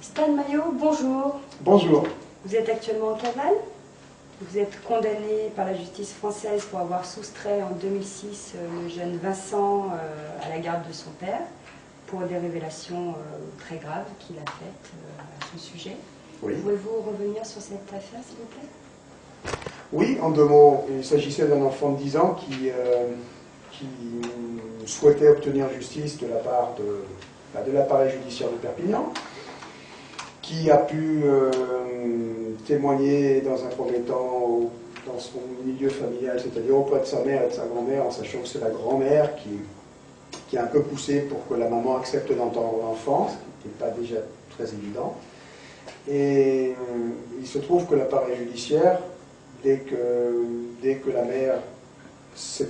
Stan Maillot, bonjour. Bonjour. Vous êtes actuellement en cavale. Vous êtes condamné par la justice française pour avoir soustrait en 2006 le jeune Vincent à la garde de son père pour des révélations très graves qu'il a faites à son sujet. Oui. Pouvez-vous revenir sur cette affaire, s'il vous plaît? Oui, en deux mots, il s'agissait d'un enfant de 10 ans qui souhaitait obtenir justice de la part de l'appareil judiciaire de Perpignan, qui a pu témoigner dans un premier temps dans son milieu familial, c'est-à-dire auprès de sa mère et de sa grand-mère, en sachant que c'est la grand-mère qui a un peu poussé pour que la maman accepte d'entendre l'enfant, ce qui n'était pas déjà très évident. Et il se trouve que l'appareil judiciaire, dès que la mère s'est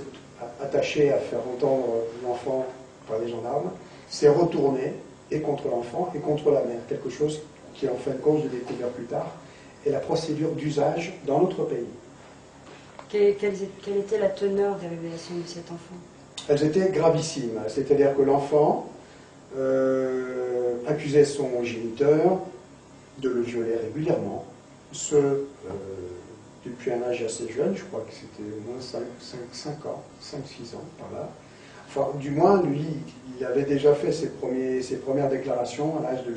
attachée à faire entendre l'enfant par les gendarmes, s'est retournée et contre l'enfant et contre la mère, quelque chose qui en fin de compte, je l'ai découvert plus tard, est la procédure d'usage dans notre pays. Quelle était la teneur des révélations de cet enfant? Elles étaient gravissimes, c'est-à-dire que l'enfant accusait son géniteur de le violer régulièrement, depuis un âge assez jeune, je crois que c'était au moins 5 ans, 5-6 ans par là. Enfin, du moins, lui, il avait déjà fait ses premières déclarations à l'âge de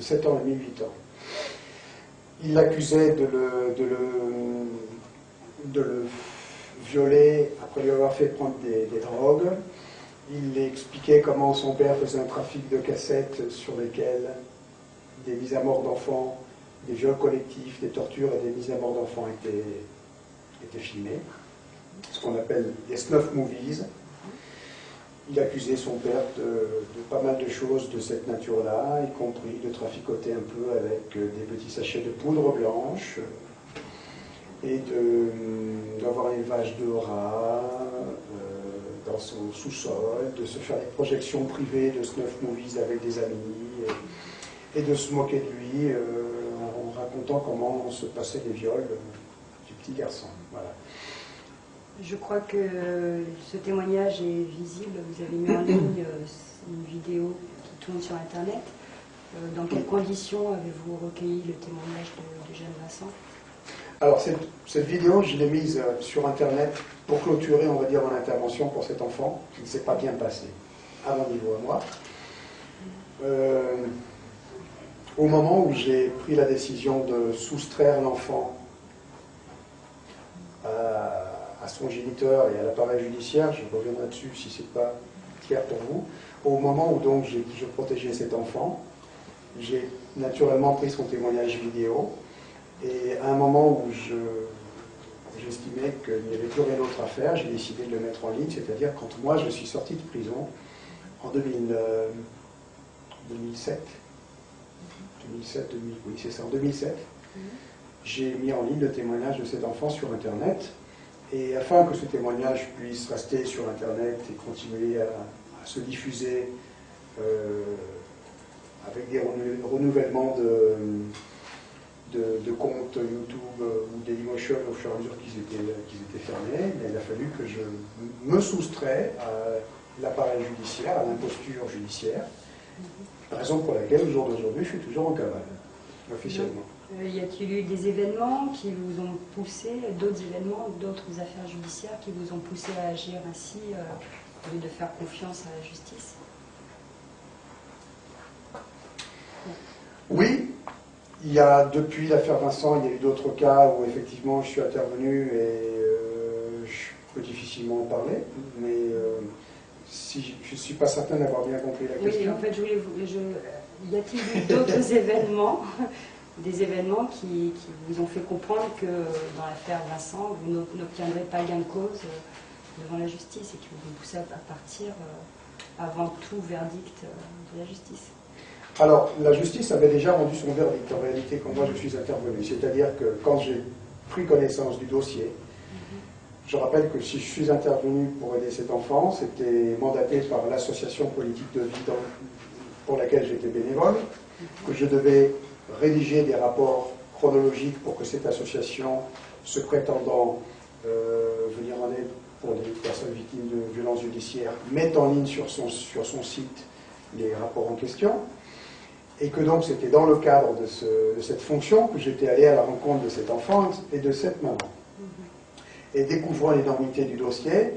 7 ans et demi, 8 ans. Il l'accusait de le violer après lui avoir fait prendre des drogues. Il expliquait comment son père faisait un trafic de cassettes sur lesquelles des mises à mort d'enfants, des viols collectifs, des tortures et des mises à mort d'enfants étaient filmés, ce qu'on appelle des snuff movies. Il accusait son père de pas mal de choses de cette nature-là, y compris de traficoter un peu avec des petits sachets de poudre blanche et d'avoir un élevage de rats dans son sous-sol, de se faire des projections privées de snuff movies avec des amis et de se moquer de lui en racontant comment se passaient les viols du petit garçon. Voilà. Je crois que ce témoignage est visible. Vous avez mis en ligne une vidéo qui tourne sur Internet. Dans quelles conditions avez-vous recueilli le témoignage du jeune Vincent? Alors, cette vidéo, je l'ai mise sur Internet pour clôturer, on va dire, mon intervention pour cet enfant qui ne s'est pas bien passé, à mon niveau, à moi. Au moment où j'ai pris la décision de soustraire l'enfant à son géniteur et à l'appareil judiciaire, je reviendrai dessus si ce n'est pas clair pour vous, au moment où donc je protégeais cet enfant, j'ai naturellement pris son témoignage vidéo, et à un moment où j'estimais qu'il n'y avait plus rien d'autre à faire, j'ai décidé de le mettre en ligne, c'est-à-dire quand moi je suis sorti de prison en 2007, oui c'est ça, en 2007, j'ai mis en ligne le témoignage de cet enfant sur Internet, et afin que ce témoignage puisse rester sur Internet et continuer à se diffuser avec des renouvellements de comptes YouTube ou Dailymotion au fur et à mesure qu'ils étaient fermés, mais il a fallu que je me soustrais à l'appareil judiciaire, à l'imposture judiciaire, raison pour laquelle, au jour d'aujourd'hui, je suis toujours en cavale, officiellement. Y a-t-il eu des événements qui vous ont poussé, d'autres événements, d'autres affaires judiciaires qui vous ont poussé à agir ainsi, au lieu de faire confiance à la justice? Oui, il y a, depuis l'affaire Vincent, il y a eu d'autres cas où effectivement je suis intervenu et je peux difficilement en parler, mais si, je ne suis pas certain d'avoir bien compris la question. Oui, en fait, y a-t-il eu d'autres événements, des événements qui vous ont fait comprendre que dans l'affaire Vincent, vous n'obtiendrez pas gain de cause devant la justice et qui vous ont poussé à partir avant tout verdict de la justice? Alors, la justice avait déjà rendu son verdict, en réalité, quand moi je suis intervenu. C'est-à-dire que quand j'ai pris connaissance du dossier, je rappelle que si je suis intervenu pour aider cet enfant, c'était mandaté par l'association politique de vie pour laquelle j'étais bénévole, que je devais rédiger des rapports chronologiques pour que cette association, se prétendant venir en aide pour les personnes victimes de violences judiciaires, mette en ligne sur son site les rapports en question. Et que donc c'était dans le cadre de cette fonction que j'étais allé à la rencontre de cet enfant et de cette maman. Et découvrant l'énormité du dossier,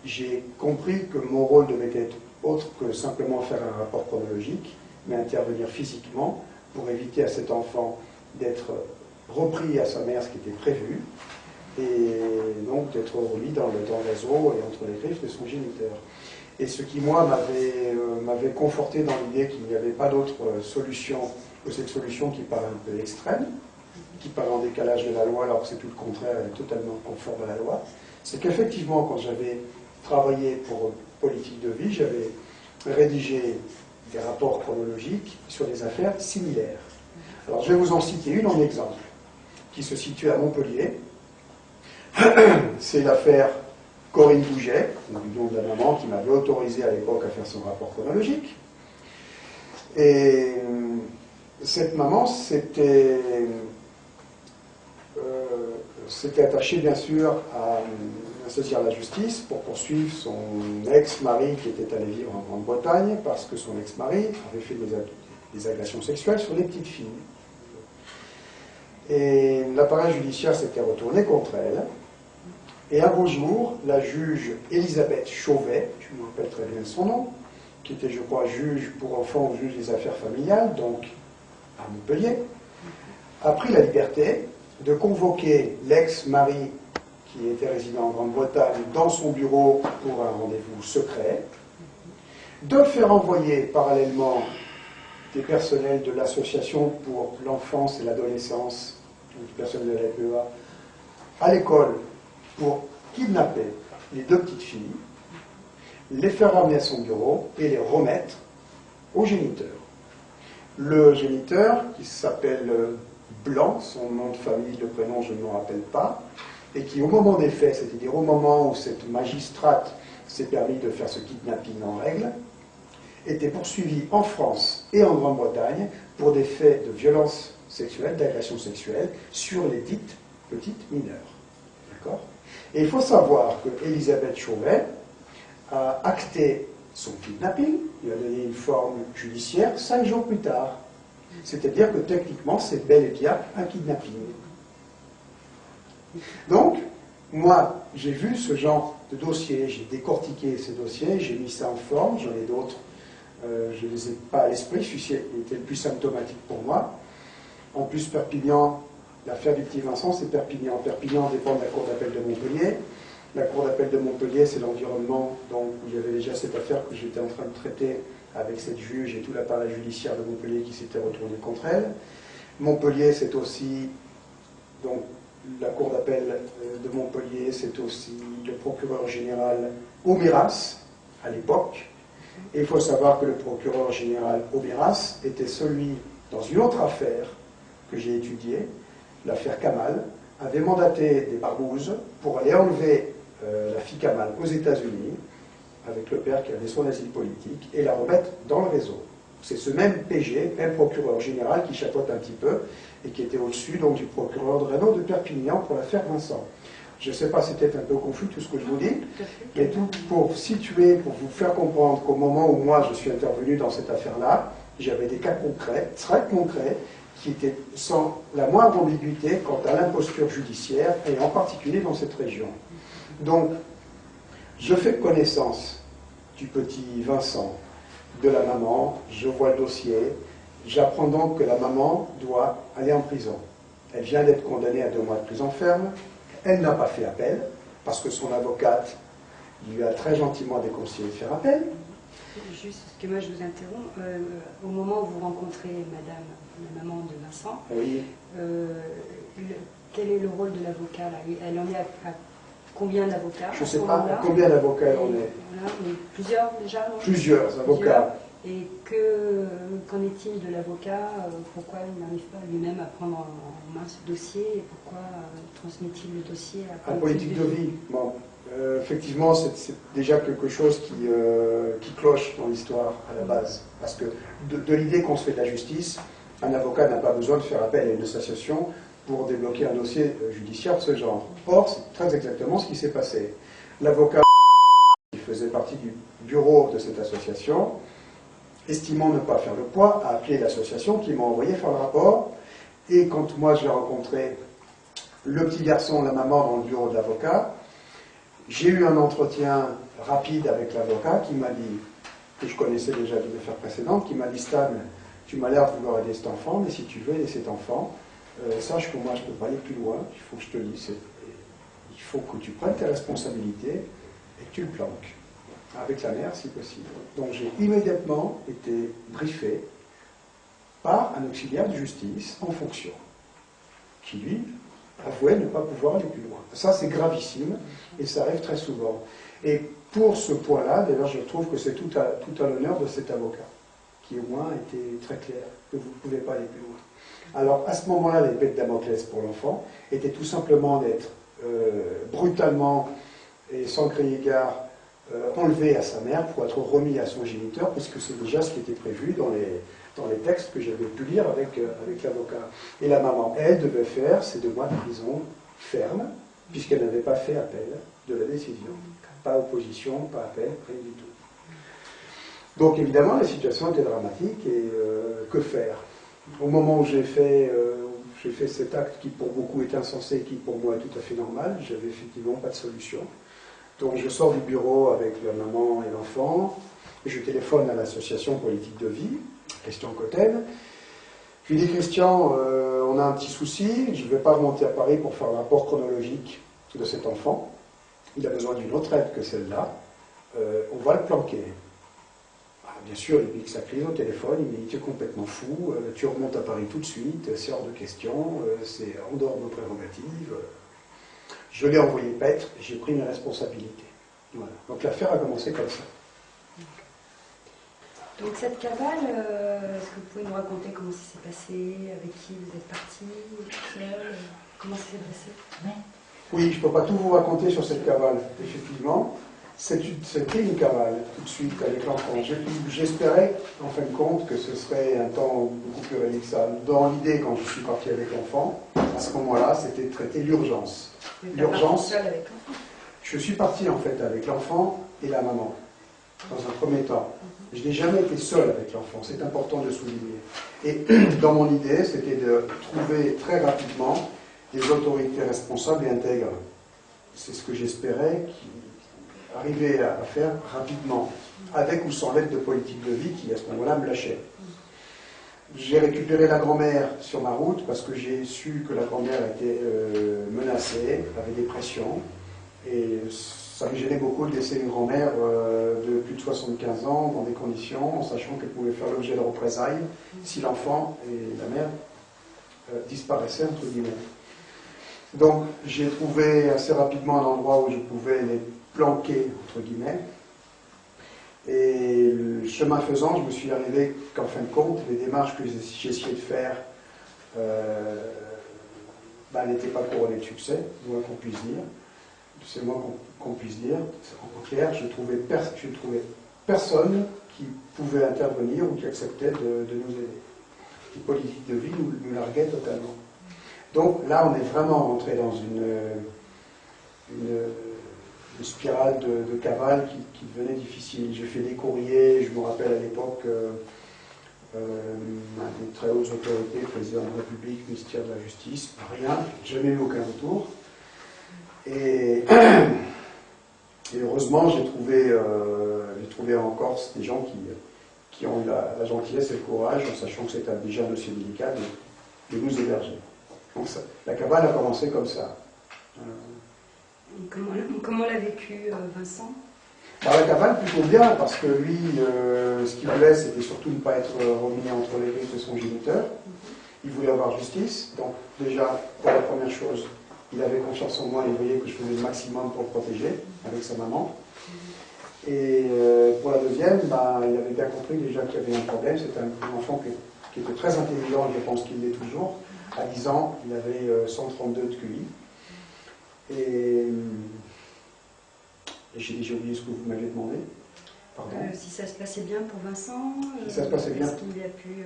j'ai compris que mon rôle devait être autre que simplement faire un rapport chronologique, mais intervenir physiquement pour éviter à cet enfant d'être repris à sa mère, ce qui était prévu, et donc d'être remis dans le réseau et entre les griffes de son géniteur. Et ce qui, moi, m'avait conforté dans l'idée qu'il n'y avait pas d'autre solution que cette solution qui paraît un peu extrême, qui paraît en décalage de la loi, alors que c'est tout le contraire, elle est totalement conforme à la loi, c'est qu'effectivement, quand j'avais travaillé pour Politique de vie, j'avais rédigé des rapports chronologiques sur des affaires similaires. Alors, je vais vous en citer une en exemple, qui se situe à Montpellier. C'est l'affaire Corinne Bouget, du nom de la maman qui m'avait autorisé à l'époque à faire son rapport chronologique. Et cette maman s'était attachée bien sûr à saisir la justice pour poursuivre son ex-mari qui était allé vivre en Grande-Bretagne parce que son ex-mari avait fait des agressions sexuelles sur les petites filles. Et l'appareil judiciaire s'était retourné contre elle. Et un beau jour, la juge Elisabeth Chauvet, je me rappelle très bien de son nom, qui était, je crois, juge pour enfants ou juge des affaires familiales, donc à Montpellier, a pris la liberté de convoquer l'ex-mari qui était résident en Grande-Bretagne dans son bureau pour un rendez-vous secret, de faire envoyer parallèlement des personnels de l'association pour l'enfance et l'adolescence, du personnel de la FEA, à l'école pour kidnapper les deux petites filles, les faire ramener à son bureau et les remettre au géniteur. Le géniteur, qui s'appelle Blanc, son nom de famille, le prénom, je ne me rappelle pas, et qui, au moment des faits, c'est-à-dire au moment où cette magistrate s'est permis de faire ce kidnapping en règle, était poursuivi en France et en Grande-Bretagne pour des faits de violence sexuelle, d'agression sexuelle, sur les dites petites mineures. D'accord ? Et il faut savoir que Elisabeth Chauvet a acté son kidnapping, lui a donné une forme judiciaire 5 jours plus tard. C'est-à-dire que techniquement, c'est bel et bien un kidnapping. Donc, moi, j'ai vu ce genre de dossier, j'ai décortiqué ces dossiers, j'ai mis ça en forme, j'en ai d'autres, je ne les ai pas à l'esprit, celui-ci était le plus symptomatique pour moi. En plus, Perpignan, l'affaire du petit Vincent, c'est Perpignan. Perpignan dépend de la Cour d'appel de Montpellier. La Cour d'appel de Montpellier, c'est l'environnement donc, où il y avait déjà cette affaire que j'étais en train de traiter avec cette juge et tout l'appareil judiciaire de Montpellier qui s'était retourné contre elle. Montpellier, c'est aussi donc, la Cour d'appel de Montpellier, c'est aussi le procureur général Aumeras, à l'époque. Et il faut savoir que le procureur général Aumeras était celui, dans une autre affaire que j'ai étudiée, l'affaire Kamal, avait mandaté des barbouzes pour aller enlever la fille Kamal aux États-Unis, avec le père qui avait son asile politique, et la remettre dans le réseau. C'est ce même PG, même procureur général, qui chapeaute un petit peu, et qui était au-dessus donc du procureur de Renault de Perpignan pour l'affaire Vincent. Je ne sais pas, c'est peut-être un peu confus tout ce que je vous dis, mais tout pour situer, pour vous faire comprendre qu'au moment où moi je suis intervenu dans cette affaire-là, j'avais des cas concrets, très concrets, qui étaient sans la moindre ambiguïté quant à l'imposture judiciaire, et en particulier dans cette région. Donc, je fais connaissance du petit Vincent, de la maman, je vois le dossier, j'apprends donc que la maman doit aller en prison. Elle vient d'être condamnée à 2 mois de prison ferme, elle n'a pas fait appel, parce que son avocate lui a très gentiment déconseillé de faire appel. Juste, parce que moi je vous interromps, au moment où vous rencontrez madame, la maman de Vincent, Oui. Quel est le rôle de l'avocat là? Elle en est à combien d'avocats? Je ne sais pas à combien d'avocats elle en est. Voilà, plusieurs déjà, non? Plusieurs avocats. Et qu'en est-il de l'avocat? Pourquoi il n'arrive pas lui-même à prendre en main ce dossier? Et pourquoi transmet-il le dossissier à Politique de vie? Bon, effectivement, c'est déjà quelque chose qui cloche dans l'histoire à la base. Parce que de l'idée qu'on se fait de la justice, un avocat n'a pas besoin de faire appel à une association pour débloquer un dossier judiciaire de ce genre. Or, c'est très exactement ce qui s'est passé. L'avocat qui faisait partie du bureau de cette association estimant ne pas faire le poids, a appelé l'association qui m'a envoyé faire le rapport. Et quand moi j'ai rencontré le petit garçon, la maman dans le bureau de l'avocat, j'ai eu un entretien rapide avec l'avocat qui m'a dit, que je connaissais déjà d'une affaire précédente, qui m'a dit: Stan, tu m'as l'air de vouloir aider cet enfant, mais si tu veux aider cet enfant, sache que moi je ne peux pas aller plus loin, il faut que je te dise, il faut que tu prennes tes responsabilités et que tu le planques, avec la mère si possible. Donc j'ai immédiatement été briefé par un auxiliaire de justice en fonction, qui lui avouait ne pas pouvoir aller plus loin. Ça c'est gravissime, et ça arrive très souvent. Et pour ce point-là, d'ailleurs, je trouve que c'est tout à l'honneur de cet avocat, qui au moins était très clair, que vous ne pouvez pas aller plus loin. Alors, à ce moment-là, l'épée de Damoclès pour l'enfant était tout simplement d'être brutalement et sans crier gare enlevé à sa mère pour être remis à son géniteur, puisque c'est déjà ce qui était prévu dans les textes que j'avais pu lire avec l'avocat. Et la maman, elle, devait faire ces 2 mois de prison ferme, puisqu'elle n'avait pas fait appel de la décision. Pas opposition, pas appel, rien du tout. Donc évidemment, la situation était dramatique, et que faire? Au moment où j'ai fait cet acte qui pour beaucoup est insensé, qui pour moi est tout à fait normal, j'avais effectivement pas de solution. Donc je sors du bureau avec la maman et l'enfant, et je téléphone à l'association politique de vie, Christian Cotten. Je lui dis: Christian, on a un petit souci, je ne vais pas remonter à Paris pour faire un rapport chronologique de cet enfant. Il a besoin d'une autre aide que celle-là. On va le planquer. Bien sûr, il me dit que ça crise au téléphone, il me dit: tu es complètement fou, tu remontes à Paris tout de suite, c'est hors de question, c'est en dehors de nos prérogatives. Je l'ai envoyé paître, et j'ai pris mes responsabilités. Voilà. Donc l'affaire a commencé comme ça. Donc cette cavale, est-ce que vous pouvez nous raconter comment ça s'est passé, avec qui vous êtes parti, tout seul, comment ça s'est passé? Oui, je ne peux pas tout vous raconter sur cette cavale, effectivement. C'était une cavale, tout de suite, avec l'enfant. J'espérais, en fin de compte, que ce serait un temps beaucoup plus réduit que ça. Dans l'idée, quand je suis parti avec l'enfant, à ce moment-là, c'était de traiter l'urgence. L'urgence. Je suis parti, en fait, avec l'enfant et la maman, dans un premier temps. Je n'ai jamais été seul avec l'enfant, c'est important de souligner. Et dans mon idée, c'était de trouver très rapidement des autorités responsables et intègres. C'est ce que j'espérais arriver à faire rapidement, avec ou sans l'aide de politique de vie qui, à ce moment-là, me lâchait. J'ai récupéré la grand-mère sur ma route parce que j'ai su que la grand-mère était menacée, avait des pressions, et ça me gênait beaucoup de laisser une grand-mère de plus de 75 ans dans des conditions, en sachant qu'elle pouvait faire l'objet de représailles si l'enfant et la mère disparaissaient, entre guillemets. Donc j'ai trouvé assez rapidement un endroit où je pouvais les planquer, entre guillemets, et le chemin faisant, je me suis arrivé qu'en fin de compte, les démarches que j'ai essayé de faire n'étaient pas couronnées de succès, moins qu'on puisse dire. C'est moins qu'on puisse dire. En clair, je trouvais personne qui pouvait intervenir ou qui acceptait de nous aider. Les politiques de vie nous larguaient totalement. Donc là, on est vraiment rentré dans une spirale de cavale qui devenait difficile. J'ai fait des courriers, je me rappelle à l'époque, des très hautes autorités, président de la République, ministère de la Justice, rien, jamais eu aucun retour. Et heureusement, j'ai trouvé en Corse des gens qui ont la gentillesse et le courage, en sachant que c'était déjà un dossier délicat, de nous héberger. Donc la cavale a commencé comme ça. Comment l'a vécu Vincent? La cavale plutôt bien, parce que lui, ce qu'il voulait, c'était surtout ne pas être remis entre les griffes de son géniteur. Il voulait avoir justice. Donc déjà, pour la première chose, il avait confiance en moi, il voyait que je faisais le maximum pour le protéger, avec sa maman. Et pour la deuxième, il avait bien compris déjà qu'il y avait un problème. C'était un enfant qui était très intelligent, et je pense qu'il l'est toujours. À 10 ans, il avait 132 de QI. Et j'ai oublié ce que vous m'avez demandé. Pardon. Si ça se passait bien pour Vincent, si ça se passait bien. Est-ce qu'il a pu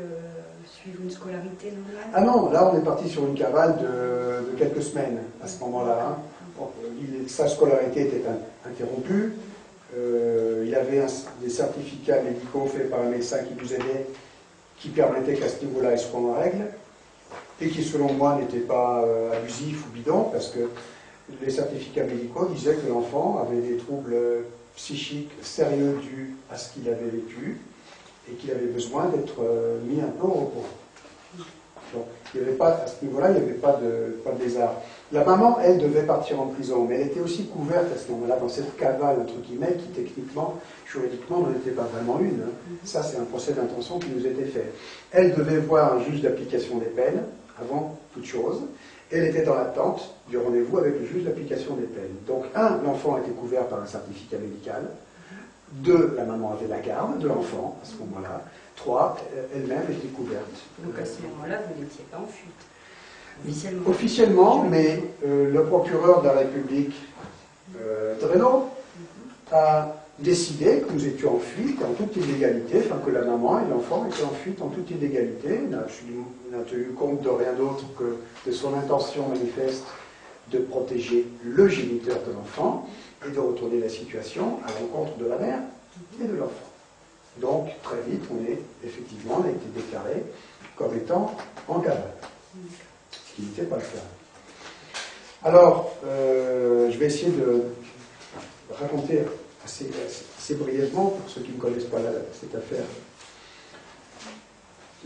suivre une scolarité normale? Ah non, là on est parti sur une cavale de quelques semaines à ce moment-là. Hein. Sa scolarité était interrompue. il avait des certificats médicaux faits par un médecin qui nous aidait, qui permettaient qu'à ce niveau-là, il soit en règle, et qui, selon moi, n'était pas abusif ou bidon, parce que les certificats médicaux disaient que l'enfant avait des troubles psychiques sérieux dus à ce qu'il avait vécu, et qu'il avait besoin d'être mis un peu au repos. Donc, il n'y avait pas, à ce niveau-là, il n'y avait pas de lézard. La maman, elle, devait partir en prison, mais elle était aussi couverte à ce moment-là dans cette cavale, entre guillemets, qui techniquement, juridiquement, n'en était pas vraiment une. Hein. Ça, c'est un procès d'intention qui nous était fait. Elle devait voir un juge d'application des peines, avant toute chose. Elle était dans l'attente du rendez-vous avec le juge d'application des peines. Donc, l'enfant était couvert par un certificat médical. 2, la maman avait la garde de l'enfant, à ce moment-là. 3, elle-même était couverte. Donc à ce moment-là, vous n'étiez pas en fuite, officiellement. Officiellement, mais le procureur de la République, Dreno, a décidé que nous étions en fuite en toute illégalité, enfin que la maman et l'enfant étaient en fuite en toute illégalité. Il n'a tenu compte de rien d'autre que de son intention manifeste de protéger le géniteur de l'enfant et de retourner la situation à l'encontre de la mère et de l'enfant. Donc, très vite, on a été déclaré comme étant en cavale, ce qui n'était pas le cas. Alors, je vais essayer de raconter assez brièvement, pour ceux qui ne connaissent pas cette affaire.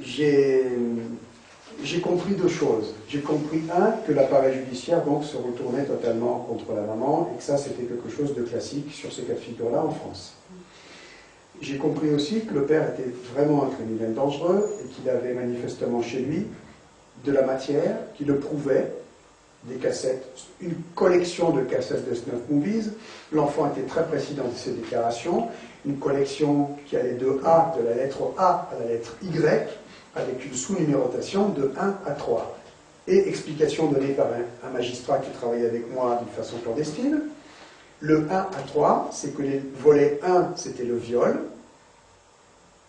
J'ai compris 2 choses. J'ai compris, que l'appareil judiciaire donc, se retournait totalement contre la maman, et que ça, c'était quelque chose de classique sur ces cas de figure-là en France. J'ai compris aussi que le père était vraiment un criminel dangereux et qu'il avait manifestement chez lui de la matière qui le prouvait, des cassettes, une collection de cassettes de Snuff Movies. L'enfant était très précis dans ses déclarations, une collection qui allait de A, de la lettre A à la lettre Y, avec une sous-numérotation de 1 à 3. Et explication donnée par un magistrat qui travaillait avec moi d'une façon clandestine. Le 1 à 3, c'est que les volets 1, c'était le viol.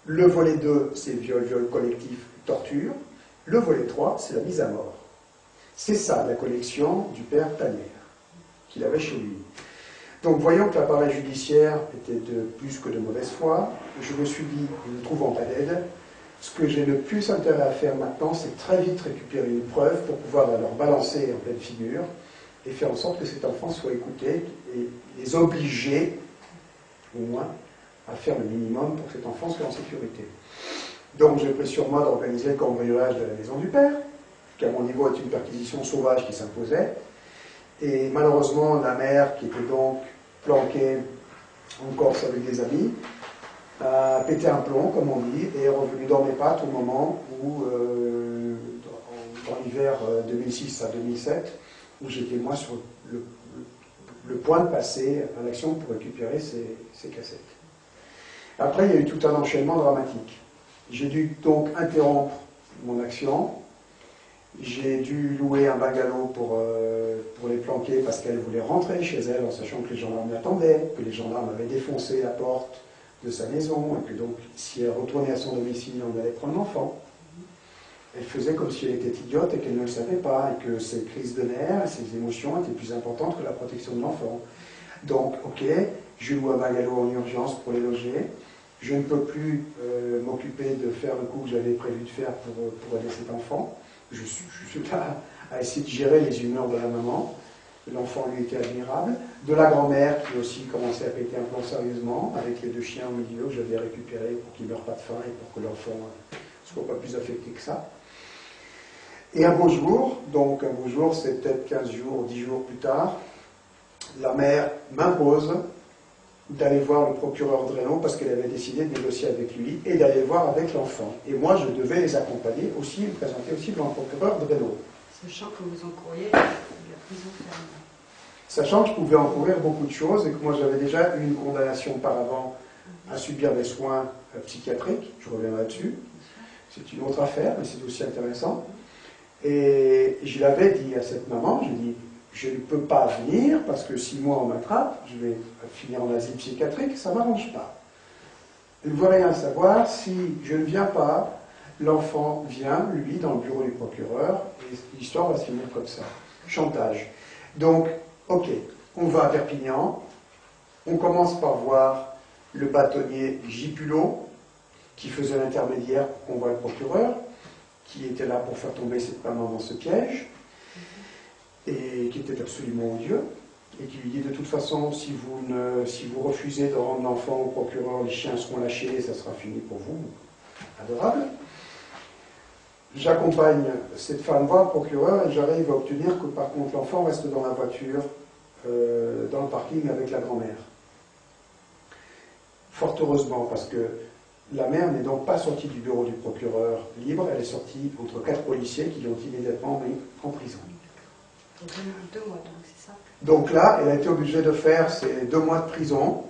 Le volet 2, c'est le viol collectif, torture. Le volet 3, c'est la mise à mort. C'est ça, la collection du père Tanière, qu'il avait chez lui. Donc, voyant que l'appareil judiciaire était de plus que de mauvaise foi, je me suis dit, ne trouvant pas d'aide, ce que j'ai le plus intérêt à faire maintenant, c'est très vite récupérer une preuve pour pouvoir la leur balancer en pleine figure et faire en sorte que cet enfant soit écouté et les obliger, au moins, à faire le minimum pour que cet enfant soit en sécurité. Donc j'ai pris sur moi d'organiser le cambriolage de la maison du père, qui à mon niveau est une perquisition sauvage qui s'imposait. Et malheureusement, la mère, qui était donc planquée en Corse avec des amis, a pété un plomb, comme on dit, et est revenue dans mes pattes au moment où, dans l'hiver 2006 à 2007, où j'étais moi sur le point de passer à l'action pour récupérer ces cassettes. Après, il y a eu tout un enchaînement dramatique. J'ai dû donc interrompre mon action. J'ai dû louer un bungalow pour les planquer parce qu'elle voulait rentrer chez elle en sachant que les gendarmes l'attendaient, que les gendarmes avaient défoncé la porte de sa maison et que donc si elle retournait à son domicile, on allait prendre l'enfant. Elle faisait comme si elle était idiote et qu'elle ne le savait pas et que ses crises de nerfs et ses émotions étaient plus importantes que la protection de l'enfant. Donc, ok, je loue un bungalow en urgence pour les loger. Je ne peux plus m'occuper de faire le coup que j'avais prévu de faire pour aider cet enfant. Je suis là à essayer de gérer les humeurs de la maman. L'enfant, lui, était admirable. De la grand-mère, qui aussi commençait à péter un plomb sérieusement, avec les 2 chiens au milieu que j'avais récupérés pour qu'ils ne meurent pas de faim et pour que l'enfant ne soit pas plus affecté que ça. Et un beau jour, donc un beau jour, c'est peut-être 15 jours, 10 jours plus tard, la mère m'impose d'aller voir le procureur Dreno parce qu'elle avait décidé de négocier avec lui et d'aller voir avec l'enfant. Et moi, je devais les accompagner aussi, me présenter aussi devant le procureur Dreno. Sachant que vous encouriez la prison ferme. Sachant que je pouvais encourir beaucoup de choses et que moi j'avais déjà eu une condamnation auparavant à subir des soins psychiatriques, je reviendrai dessus. C'est une autre affaire, mais c'est aussi intéressant. Et je l'avais dit à cette maman, je dis, je ne peux pas venir parce que si moi on m'attrape, je vais finir en asile psychiatrique, ça ne m'arrange pas. Elle ne veut rien savoir, si je ne viens pas, l'enfant vient, lui, dans le bureau du procureur, et l'histoire va se finir comme ça. Chantage. Donc, ok, on va à Perpignan, On commence par voir le bâtonnier Gipulot, qui faisait l'intermédiaire pour qu'on voie le procureur, qui était là pour faire tomber cette maman dans ce piège, et qui était absolument odieux, et qui lui dit de toute façon, si vous refusez de rendre l'enfant au procureur, les chiens seront lâchés et ça sera fini pour vous. Adorable. J'accompagne cette femme voir le procureur et j'arrive à obtenir que par contre l'enfant reste dans la voiture, dans le parking avec la grand-mère. Fort heureusement, parce que la mère n'est donc pas sortie du bureau du procureur libre, elle est sortie entre 4 policiers qui l'ont immédiatement mis en prison. 2 mois, donc c'est ça. Donc là, elle a été obligée de faire ses 2 mois de prison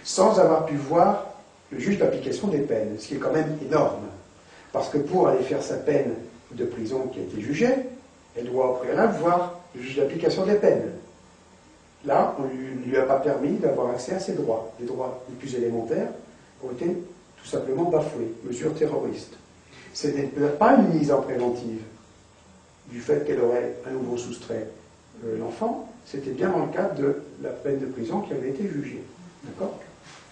sans avoir pu voir le juge d'application des peines, ce qui est quand même énorme. Parce que pour aller faire sa peine de prison qui a été jugée, elle doit au préalable voir le juge d'application des peines. Là, on ne lui a pas permis d'avoir accès à ses droits. Les droits les plus élémentaires ont été tout simplement bafoués, mesure terroriste. Ce n'est pas une mise en préventive du fait qu'elle aurait à nouveau soustrait l'enfant, c'était bien dans le cadre de la peine de prison qui avait été jugée. D'accord ?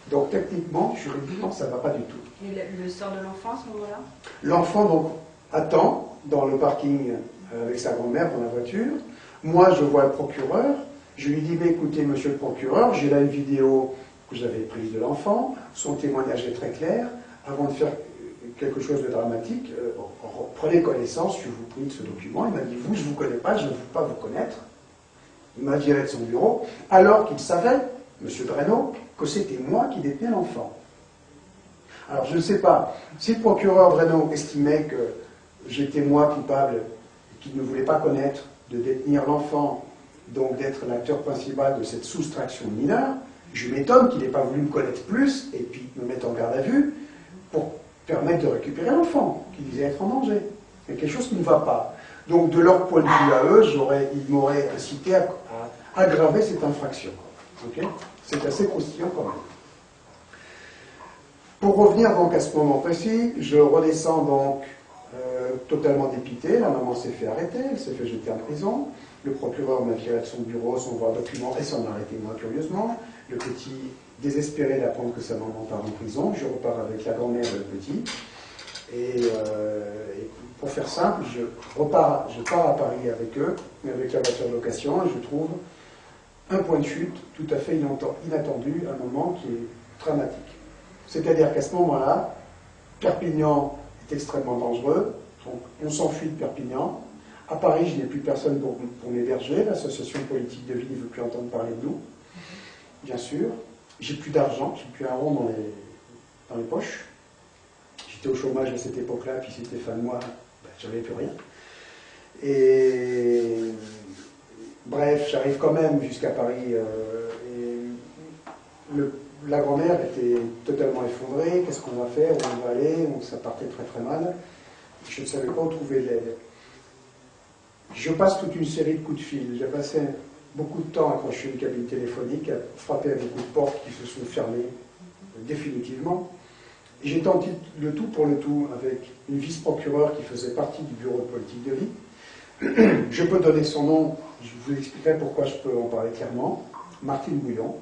Donc techniquement, juridiquement, ça ne va pas du tout. Et le sort de l'enfant à ce moment-là? L'enfant donc attend dans le parking avec sa grand-mère dans la voiture. Moi, je vois le procureur. Je lui dis, mais écoutez, monsieur le procureur, j'ai là une vidéo que j'avais prise de l'enfant. Son témoignage est très clair. Avant de faire quelque chose de dramatique, prenez connaissance, je vous prie, de ce document. Il m'a dit, vous, je ne vous connais pas, je ne veux pas vous connaître. Il m'a viré de son bureau, alors qu'il savait, monsieur Dreno, que c'était moi qui détenais l'enfant. Alors, je ne sais pas, si le procureur Dreno estimait que j'étais moi coupable, qu'il ne voulait pas connaître, de détenir l'enfant, donc d'être l'acteur principal de cette soustraction mineure, je m'étonne qu'il n'ait pas voulu me connaître plus et puis me mettre en garde à vue pour permettre de récupérer l'enfant, qui disait être en danger. Il y a quelque chose qui ne va pas. Donc, de leur point de vue à eux, ils m'auraient incité à aggraver cette infraction. Okay, c'est assez croustillant quand même. Pour revenir donc à ce moment précis, je redescends donc totalement dépité. La maman s'est fait arrêter, elle s'est fait jeter en prison. Le procureur m'a viré de son bureau, son voir document et s'en arrêté moi curieusement. Le petit, désespéré d'apprendre que sa maman part en prison, je repars avec la grand-mère et le petit. Et pour faire simple, je pars à Paris avec eux, avec la voiture de location, et je trouve un point de chute tout à fait inattendu, un moment qui est dramatique. C'est-à-dire qu'à ce moment-là, Perpignan est extrêmement dangereux, donc on s'enfuit de Perpignan. À Paris, je n'ai plus personne pour m'héberger, l'association politique de ville ne veut plus entendre parler de nous, bien sûr. J'ai plus d'argent, j'ai plus un rond dans les poches. J'étais au chômage à cette époque-là, puis c'était fin de mois, j'avais plus rien. Et bref, j'arrive quand même jusqu'à Paris. La grand-mère était totalement effondrée. Qu'est-ce qu'on va faire? Où on va aller? Ça partait très très mal. Je ne savais pas où trouver l'aide. Je passe toute une série de coups de fil. J'ai passé beaucoup de temps à accrocher une cabine téléphonique, à frapper à beaucoup de portes qui se sont fermées définitivement. J'ai tenté le tout pour le tout avec une vice-procureure qui faisait partie du bureau de politique de vie. Je peux donner son nom, je vous expliquerai pourquoi je peux en parler clairement. Martine Bouillon,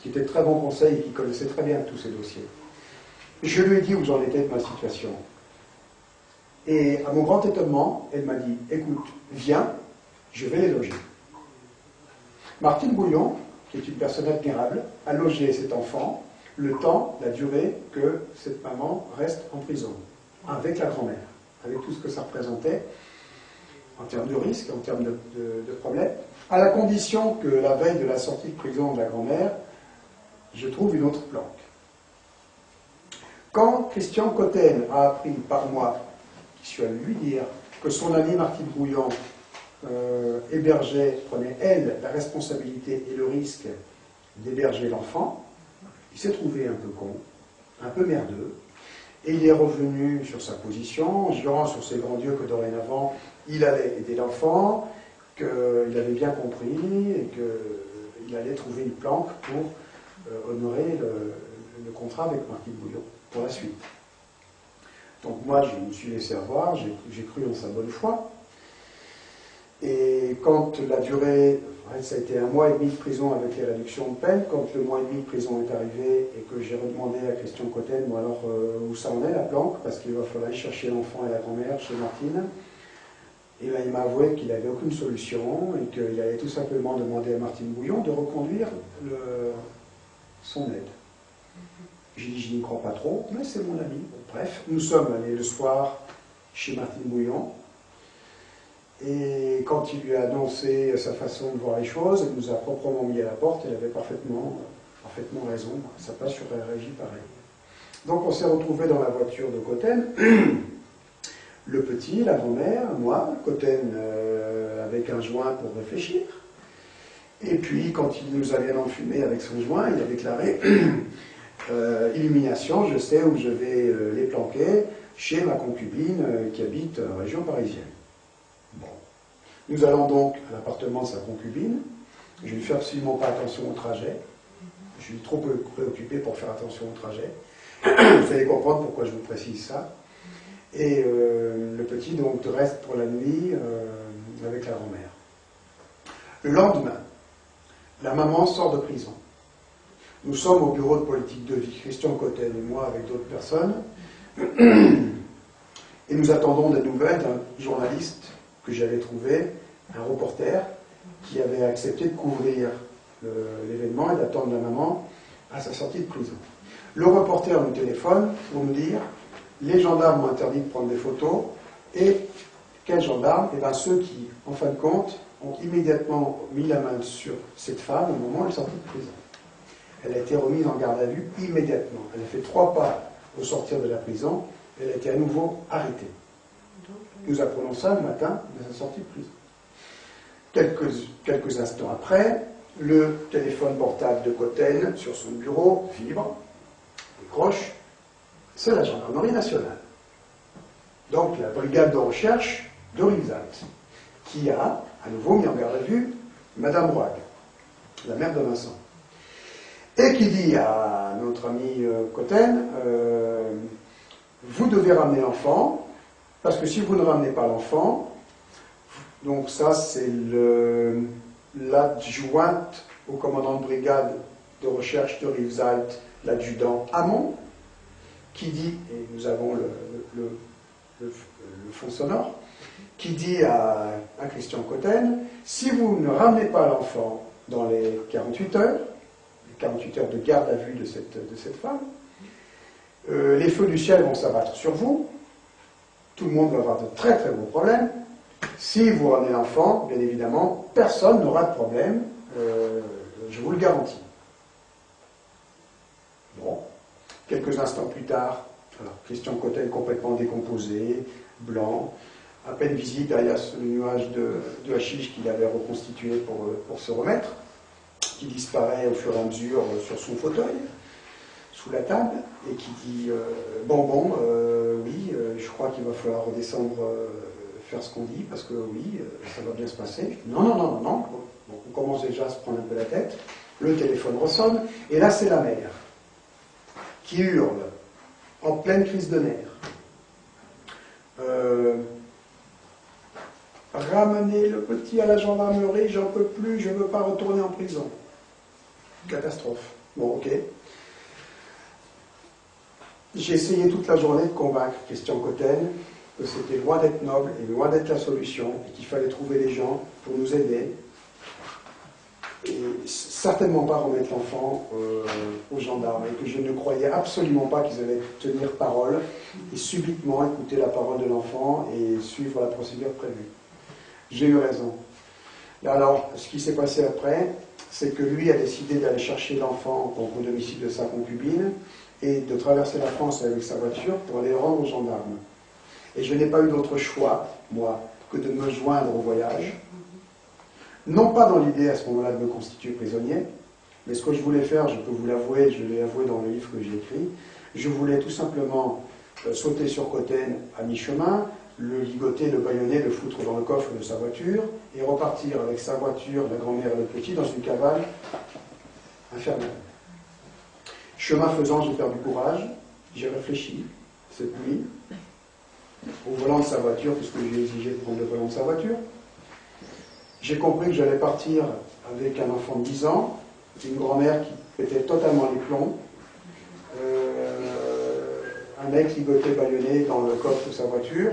qui était de très bon conseil et qui connaissait très bien tous ces dossiers. Je lui ai dit où j'en étais de ma situation. Et à mon grand étonnement, elle m'a dit, écoute, viens, je vais les loger. Martine Bouillon, qui est une personne admirable, a logé cet enfant le temps, la durée que cette maman reste en prison, avec la grand-mère, avec tout ce que ça représentait en termes de risques, en termes de problèmes, à la condition que la veille de la sortie de prison de la grand-mère, je trouve une autre planque. Quand Christian Cotten a appris par moi, qui suis allé lui dire, que son ami Martine Bouillon hébergeait, prenait elle la responsabilité et le risque d'héberger l'enfant, il s'est trouvé un peu con, un peu merdeux, et il est revenu sur sa position, en jurant sur ses grands dieux que dorénavant, il allait aider l'enfant, qu'il avait bien compris, et qu'il allait trouver une planque pour honorer le contrat avec Martine Bouillon, pour la suite. Donc moi, je me suis laissé avoir, j'ai cru en sa bonne foi, et quand la durée Ça a été 1 mois et demi de prison avec les réductions de peine. Quand le mois et demi de prison est arrivé et que j'ai redemandé à Christian Cotten, bon alors où ça en est la planque, parce qu'il va falloir aller chercher l'enfant et la grand-mère chez Martine. Et là, il m'a avoué qu'il n'avait aucune solution et qu'il allait tout simplement demander à Martine Bouillon de reconduire son aide. J'ai dit, je n'y crois pas trop, mais c'est mon ami. Bref, nous sommes allés le soir chez Martine Bouillon. Et quand il lui a annoncé sa façon de voir les choses, il nous a proprement mis à la porte. Elle avait parfaitement raison. Ça passe sur un régie pareil. Donc on s'est retrouvés dans la voiture de Cotten. Le petit, la grand-mère, moi, Cotten avec un joint pour réfléchir. Et puis, quand il nous a bien enfumé avec son joint, il a déclaré illumination, je sais où je vais les planquer, chez ma concubine qui habite en région parisienne. Bon. Nous allons donc à l'appartement de sa concubine. Je ne lui fais absolument pas attention au trajet. Je suis trop préoccupé pour faire attention au trajet. Vous allez comprendre pourquoi je vous précise ça. Et le petit donc reste pour la nuit avec la grand-mère. Le lendemain, la maman sort de prison. Nous sommes au bureau de politique de vie, Christian Cotten et moi avec d'autres personnes, et nous attendons des nouvelles d'un journaliste que j'avais trouvé, un reporter, qui avait accepté de couvrir l'événement et d'attendre la maman à sa sortie de prison. Le reporter nous téléphone pour nous dire les gendarmes ont interdit de prendre des photos, et quels gendarmes? Eh bien ceux qui, en fin de compte, ont immédiatement mis la main sur cette femme au moment où elle est sortie de prison. Elle a été remise en garde à vue immédiatement. Elle a fait 3 pas au sortir de la prison, elle a été à nouveau arrêtée. Nous apprenons ça le matin de sa sortie de prison. Quelques instants après, le téléphone portable de Cotten sur son bureau vibre, décroche, c'est la gendarmerie nationale. Donc la brigade de recherche de Rivesaltes, qui a à nouveau mis en garde à vue Madame Roig, la mère de Vincent. Et qui dit à notre ami Cotten, vous devez ramener l'enfant, parce que si vous ne ramenez pas l'enfant, donc ça c'est l'adjointe au commandant de brigade de recherche de Rivesaltes, l'adjudant Hamon, qui dit, et nous avons le fond sonore, qui dit à Christian Cotten, si vous ne ramenez pas l'enfant dans les 48 heures, les 48 heures de garde à vue de cette femme, les feux du ciel vont s'abattre sur vous, tout le monde va avoir de très très gros problèmes. Si vous ramenez l'enfant, bien évidemment, personne n'aura de problème, je vous le garantis. Bon, quelques instants plus tard, alors, Christian Cotten complètement décomposé, blanc, à peine visible derrière ce nuage de hashish qu'il avait reconstitué pour se remettre, qui disparaît au fur et à mesure sur son fauteuil, sous la table, et qui dit oui, je crois qu'il va falloir redescendre, faire ce qu'on dit, parce que oui, ça va bien se passer. Non. Bon, on commence déjà à se prendre un peu la tête, le téléphone ressonne, et là c'est la mère qui hurle en pleine crise de nerfs. Ramenez le petit à la gendarmerie, j'en peux plus, je ne veux pas retourner en prison. Catastrophe. Bon, ok. J'ai essayé toute la journée de convaincre Christian Cotten que c'était loin d'être noble et loin d'être la solution, et qu'il fallait trouver des gens pour nous aider, et certainement pas remettre l'enfant aux gendarmes, et que je ne croyais absolument pas qu'ils allaient tenir parole et subitement écouter la parole de l'enfant et suivre la procédure prévue. J'ai eu raison. Alors, ce qui s'est passé après, c'est que lui a décidé d'aller chercher l'enfant au domicile de sa concubine et de traverser la France avec sa voiture pour aller le rendre aux gendarmes. Et je n'ai pas eu d'autre choix, moi, que de me joindre au voyage. Non pas dans l'idée à ce moment-là de me constituer prisonnier, mais ce que je voulais faire, je peux vous l'avouer, je l'ai avoué dans le livre que j'ai écrit, je voulais tout simplement sauter sur Cotten à mi-chemin, le ligoter, le bâillonner, le foutre dans le coffre de sa voiture, et repartir avec sa voiture, la grand-mère et le petit, dans une cavale infernale. Chemin faisant, j'ai perdu courage, j'ai réfléchi, cette nuit, au volant de sa voiture, puisque j'ai exigé de prendre le volant de sa voiture, J'ai compris que j'allais partir avec un enfant de 10 ans, une grand-mère qui était totalement les plombs, un mec ligoté, bâillonné dans le coffre de sa voiture.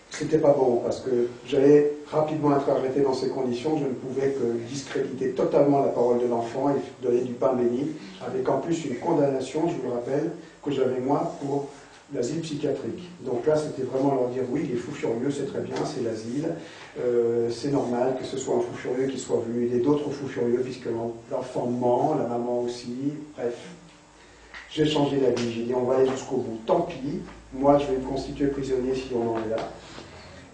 C'était pas bon, parce que j'allais rapidement être arrêté dans ces conditions. Je ne pouvais que discréditer totalement la parole de l'enfant et donner du pain béni, avec en plus une condamnation, je vous le rappelle, que j'avais moi pour l'asile psychiatrique. Donc là, c'était vraiment leur dire, oui, les fous furieux, c'est très bien, c'est l'asile, c'est normal que ce soit un fou furieux qui soit venu aider d'autres fous furieux, puisque l'enfant ment, la maman aussi, bref. J'ai changé d'avis, j'ai dit, on va aller jusqu'au bout, tant pis, moi je vais me constituer prisonnier si on en est là,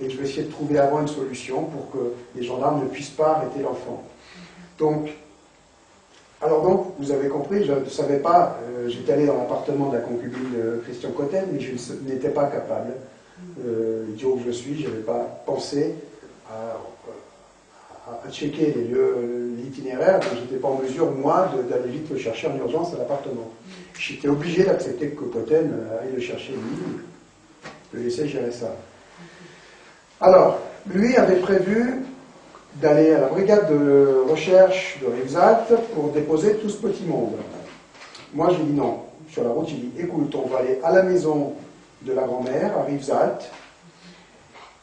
et je vais essayer de trouver avant une solution pour que les gendarmes ne puissent pas arrêter l'enfant. Donc, vous avez compris, je ne savais pas, j'étais allé dans l'appartement de la concubine de Christian Cotten, mais je n'étais pas capable, idiot que je suis, je n'avais pas pensé à checker les lieux, l'itinéraire, donc je n'étais pas en mesure, moi, d'aller vite le chercher en urgence à l'appartement. J'étais obligé d'accepter que Cotten aille le chercher lui, le laisser gérer ça. Alors, lui avait prévu d'aller à la brigade de recherche de Rivesaltes pour déposer tout ce petit monde. Moi, j'ai dit non. Sur la route, j'ai dit, écoute, on va aller à la maison de la grand-mère, à Rivesaltes,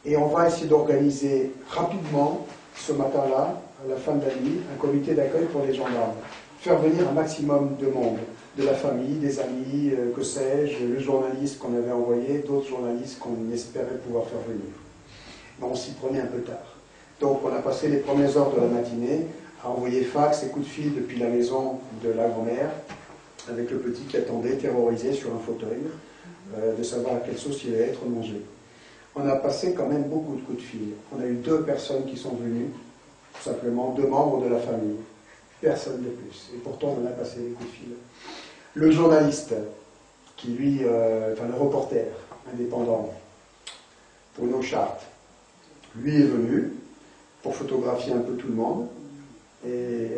et on va essayer d'organiser rapidement, ce matin-là, à la fin de la nuit, un comité d'accueil pour les gendarmes. Faire venir un maximum de monde, de la famille, des amis, que sais-je, le journaliste qu'on avait envoyé, d'autres journalistes qu'on espérait pouvoir faire venir. Mais on s'y prenait un peu tard. Donc on a passé les premières heures de la matinée à envoyer fax et coups de fil depuis la maison de la grand-mère, avec le petit qui attendait, terrorisé sur un fauteuil, de savoir à quelle sauce il allait être mangé. On a passé quand même beaucoup de coups de fil. On a eu 2 personnes qui sont venues, tout simplement 2 membres de la famille. Personne de plus. Et pourtant on a passé des coups de fil. Le journaliste, qui lui, le reporter indépendant, Bruno Chart, lui est venu pour photographier un peu tout le monde, et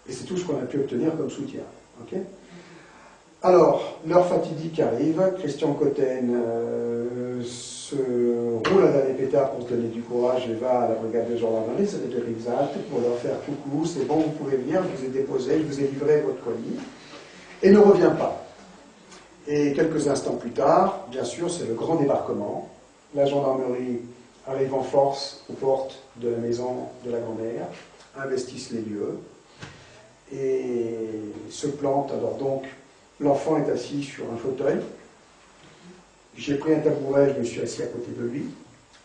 c'est tout ce qu'on a pu obtenir comme soutien. Okay. Alors, l'heure fatidique arrive, Christian Cotten se roule à la pétard pour se donner du courage et va à la brigade de gendarmerie, c'est de Rivesaltes, pour leur faire coucou, c'est bon, vous pouvez venir, je vous ai déposé, je vous ai livré votre colis, et ne revient pas. Et quelques instants plus tard, bien sûr, c'est le grand débarquement. La gendarmerie arrive en force aux portes de la maison de la grand-mère, investissent les lieux et se plantent. Alors donc, l'enfant est assis sur un fauteuil. J'ai pris un tabouret, je me suis assis à côté de lui.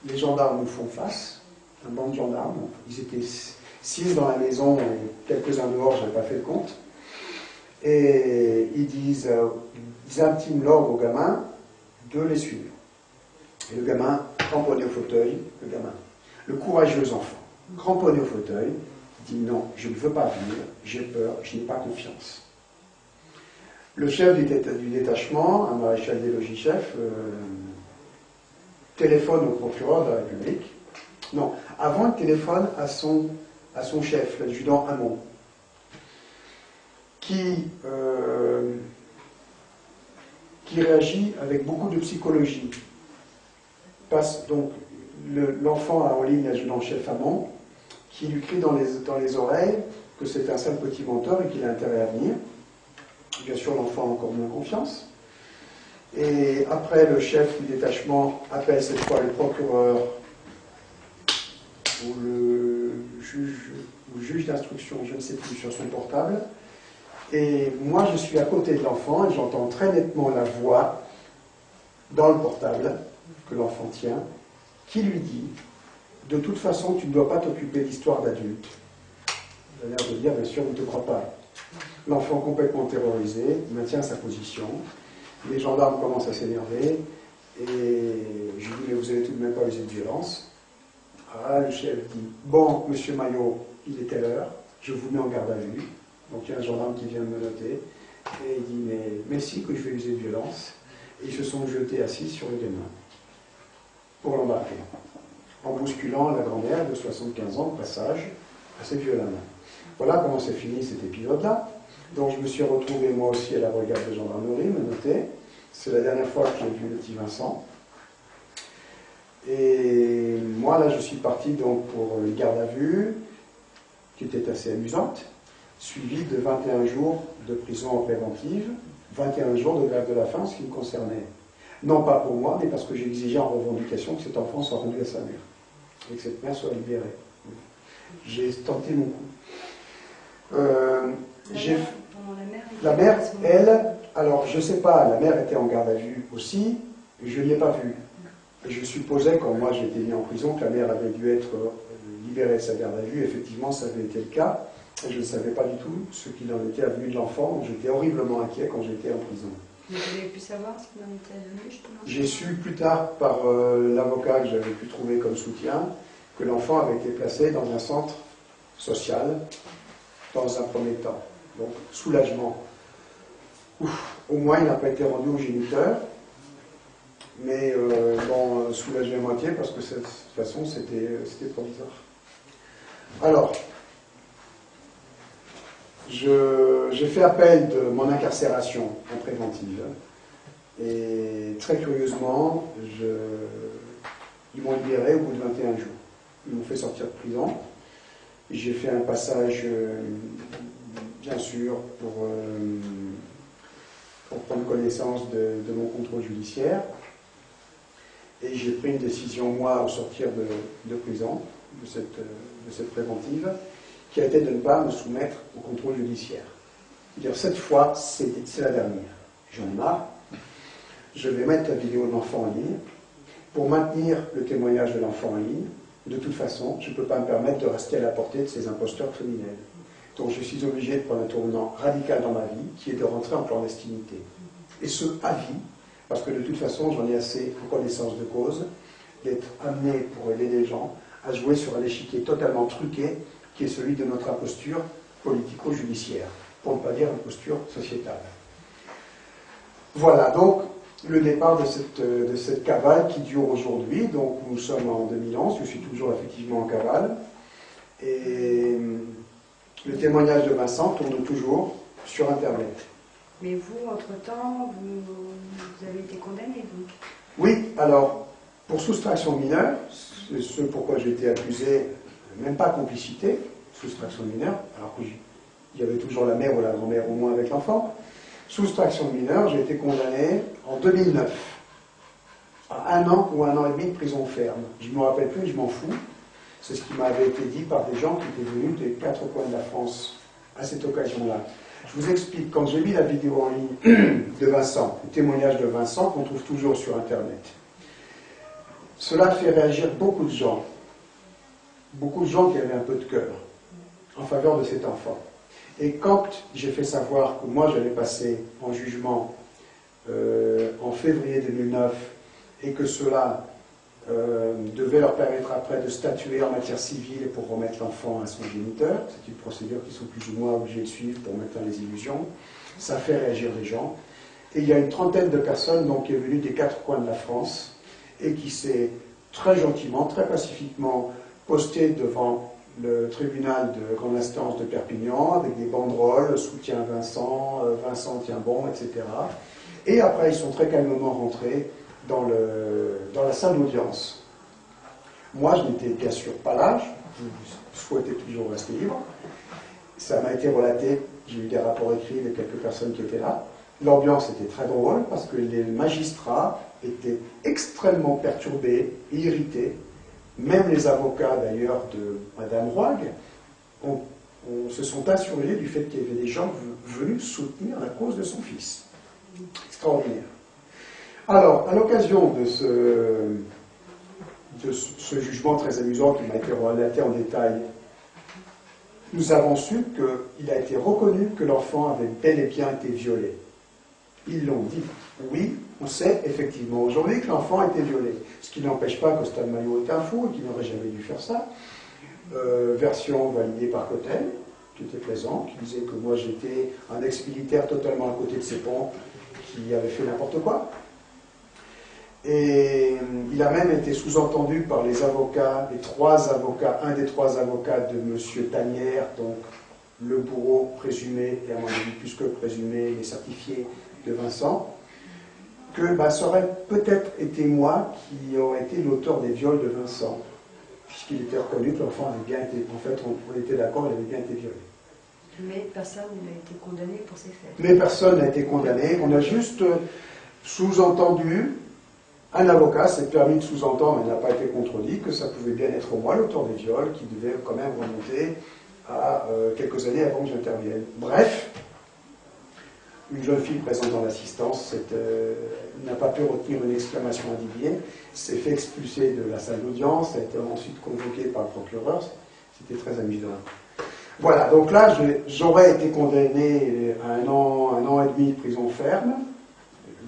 Les gendarmes nous font face, un banc de gendarmes. Ils étaient 6 dans la maison et quelques-uns dehors, je n'avais pas fait le compte. Et ils intiment l'ordre au gamin de les suivre. Et le gamin, cramponné au fauteuil, le courageux enfant, cramponné au fauteuil, dit non, je ne veux pas venir, j'ai peur, je n'ai pas confiance. Le chef du détachement, un maréchal des logis-chefs, téléphone au procureur de la République. Non, avant il téléphone à son chef, l'adjudant Hamon, qui réagit avec beaucoup de psychologie. Passe donc l'enfant a en ligne l'adjudant-chef Hamon, qui lui crie dans les oreilles que c'est un sale petit menteur et qu'il a intérêt à venir. Bien sûr, l'enfant a encore moins confiance. Et après, le chef du détachement appelle cette fois le procureur ou le juge d'instruction, je ne sais plus, sur son portable. Et moi, je suis à côté de l'enfant et j'entends très nettement la voix dans le portable que l'enfant tient, qui lui dit « De toute façon, tu ne dois pas t'occuper d'histoires d'adultes. » Il a l'air de dire « Bien sûr, on ne te croit pas. » L'enfant complètement terrorisé maintient sa position. Les gendarmes commencent à s'énerver et je dis « Mais vous n'avez tout de même pas usé de violence. » Ah, le chef dit « Bon, monsieur Maillot, il est quelle heure? Je vous mets en garde à vue. » Donc il y a un gendarme qui vient me noter et il dit « Mais si que je vais user de violence. » Et ils se sont jetés assis sur le gamin pour l'embarquer, en bousculant la grand-mère de 75 ans de passage assez violemment. Voilà comment s'est fini cet épisode-là. Donc je me suis retrouvé moi aussi à la brigade de gendarmerie, me noter. C'est la dernière fois que j'ai vu le petit Vincent. Et moi, là, je suis parti donc pour une garde à vue, qui était assez amusante, suivie de 21 jours de prison en préventive, 21 jours de grève de la faim, ce qui me concernait. Non pas pour moi, mais parce que j'exigeais en revendication que cet enfant soit rendu à sa mère, et que cette mère soit libérée. J'ai tenté mon coup. La mère, elle, alors je ne sais pas, la mère était en garde à vue aussi, je ne l'ai pas vue. Et je supposais, quand moi j'ai été mis en prison, que la mère avait dû être libérée de sa garde à vue. Effectivement, ça avait été le cas. Et je ne savais pas du tout ce qu'il en était advenu de l'enfant. J'étais horriblement inquiet quand j'étais en prison. Vous avez pu savoir ce qu'il en était advenu, justement? J'ai su plus tard, par l'avocat que j'avais pu trouver comme soutien, que l'enfant avait été placé dans un centre social, dans un premier temps. Donc, soulagement. Ouf, au moins, il n'a pas été rendu au géniteur. Mais bon, soulagé à moitié parce que de toute façon c'était provisoire. Alors, j'ai fait appel de mon incarcération en préventive et très curieusement, ils m'ont libéré au bout de 21 jours. Ils m'ont fait sortir de prison. J'ai fait un passage, bien sûr, pour prendre connaissance de mon contrôle judiciaire. Et j'ai pris une décision, moi, au sortir de prison, de cette préventive, qui a été de ne pas me soumettre au contrôle judiciaire. C'est-à-dire, cette fois, c'est la dernière. J'en ai marre. Je vais mettre la vidéo de l'enfant en ligne. Pour maintenir le témoignage de l'enfant en ligne, de toute façon, je ne peux pas me permettre de rester à la portée de ces imposteurs criminels. Donc, je suis obligé de prendre un tournant radical dans ma vie, qui est de rentrer en clandestinité. Et ce, à vie, parce que de toute façon, j'en ai assez en connaissance de cause, d'être amené pour aider les gens à jouer sur un échiquier totalement truqué, qui est celui de notre imposture politico-judiciaire, pour ne pas dire imposture sociétale. Voilà donc le départ de cette cavale qui dure aujourd'hui. Donc nous sommes en 2011, je suis toujours effectivement en cavale. Et le témoignage de Vincent tourne toujours sur Internet. Mais vous, entre-temps, vous avez été condamné, donc? Oui, alors, pour soustraction mineure, c'est ce pourquoi j'ai été accusé, même pas complicité, soustraction mineure, alors qu'il y avait toujours la mère ou la grand-mère au moins avec l'enfant. Soustraction mineure, j'ai été condamné en 2009 à 1 an ou 1 an et demi de prison ferme. Je ne me rappelle plus, je m'en fous. C'est ce qui m'avait été dit par des gens qui étaient venus des 4 coins de la France à cette occasion-là. Je vous explique, quand j'ai mis la vidéo en ligne de Vincent, le témoignage de Vincent, qu'on trouve toujours sur Internet, cela fait réagir beaucoup de gens qui avaient un peu de cœur en faveur de cet enfant. Et quand j'ai fait savoir que moi j'allais passer en jugement en février 2009 et que cela devait leur permettre après de statuer en matière civile pour remettre l'enfant à son géniteur, c'est une procédure qu'ils sont plus ou moins obligés de suivre pour mettre dans les illusions, ça fait réagir les gens. Et il y a une trentaine de personnes donc, qui est venue des 4 coins de la France et qui s'est très gentiment, très pacifiquement postée devant le tribunal de grande instance de Perpignan avec des banderoles, soutien Vincent, Vincent tient bon, etc. Et après ils sont très calmement rentrés dans la salle d'audience. Moi, je n'étais bien sûr pas là, je souhaitais toujours rester libre. Ça m'a été relaté, j'ai eu des rapports écrits de quelques personnes qui étaient là. L'ambiance était très drôle parce que les magistrats étaient extrêmement perturbés, irrités. Même les avocats d'ailleurs de Madame Roig se sont insurgés du fait qu'il y avait des gens venus soutenir la cause de son fils. Extraordinaire. Alors, à l'occasion de ce jugement très amusant qui m'a été relaté en détail, nous avons su qu'il a été reconnu que l'enfant avait bel et bien été violé. Ils l'ont dit. Oui, on sait effectivement aujourd'hui que l'enfant a été violé. Ce qui n'empêche pas que Stan Maillot est un fou et qu'il n'aurait jamais dû faire ça. Version validée par Cotten, qui était plaisant, qui disait que moi j'étais un ex-militaire totalement à côté de ses ponts, qui avait fait n'importe quoi. Et il a même été sous-entendu par les avocats, un des trois avocats de M. Tanière, donc le bourreau présumé, et à mon avis plus que présumé, et certifié de Vincent. que ça aurait peut-être été moi qui aurais été l'auteur des viols de Vincent, puisqu'il était reconnu que l'enfant avait bien été, en fait, on était d'accord, il avait bien été violé. Mais personne n'a été condamné pour ces faits. Mais personne n'a été condamné, on a juste sous-entendu, un avocat s'est permis de sous-entendre, mais n'a pas été contredit, que ça pouvait bien être moi l'auteur des viols, qui devait quand même remonter à quelques années avant que j'intervienne. Bref, une jeune fille présente dans l'assistance n'a pas pu retenir une exclamation indignée, s'est fait expulser de la salle d'audience, a été ensuite convoquée par le procureur, c'était très amusant. Voilà, donc là, j'aurais été condamné à un an et demi de prison ferme.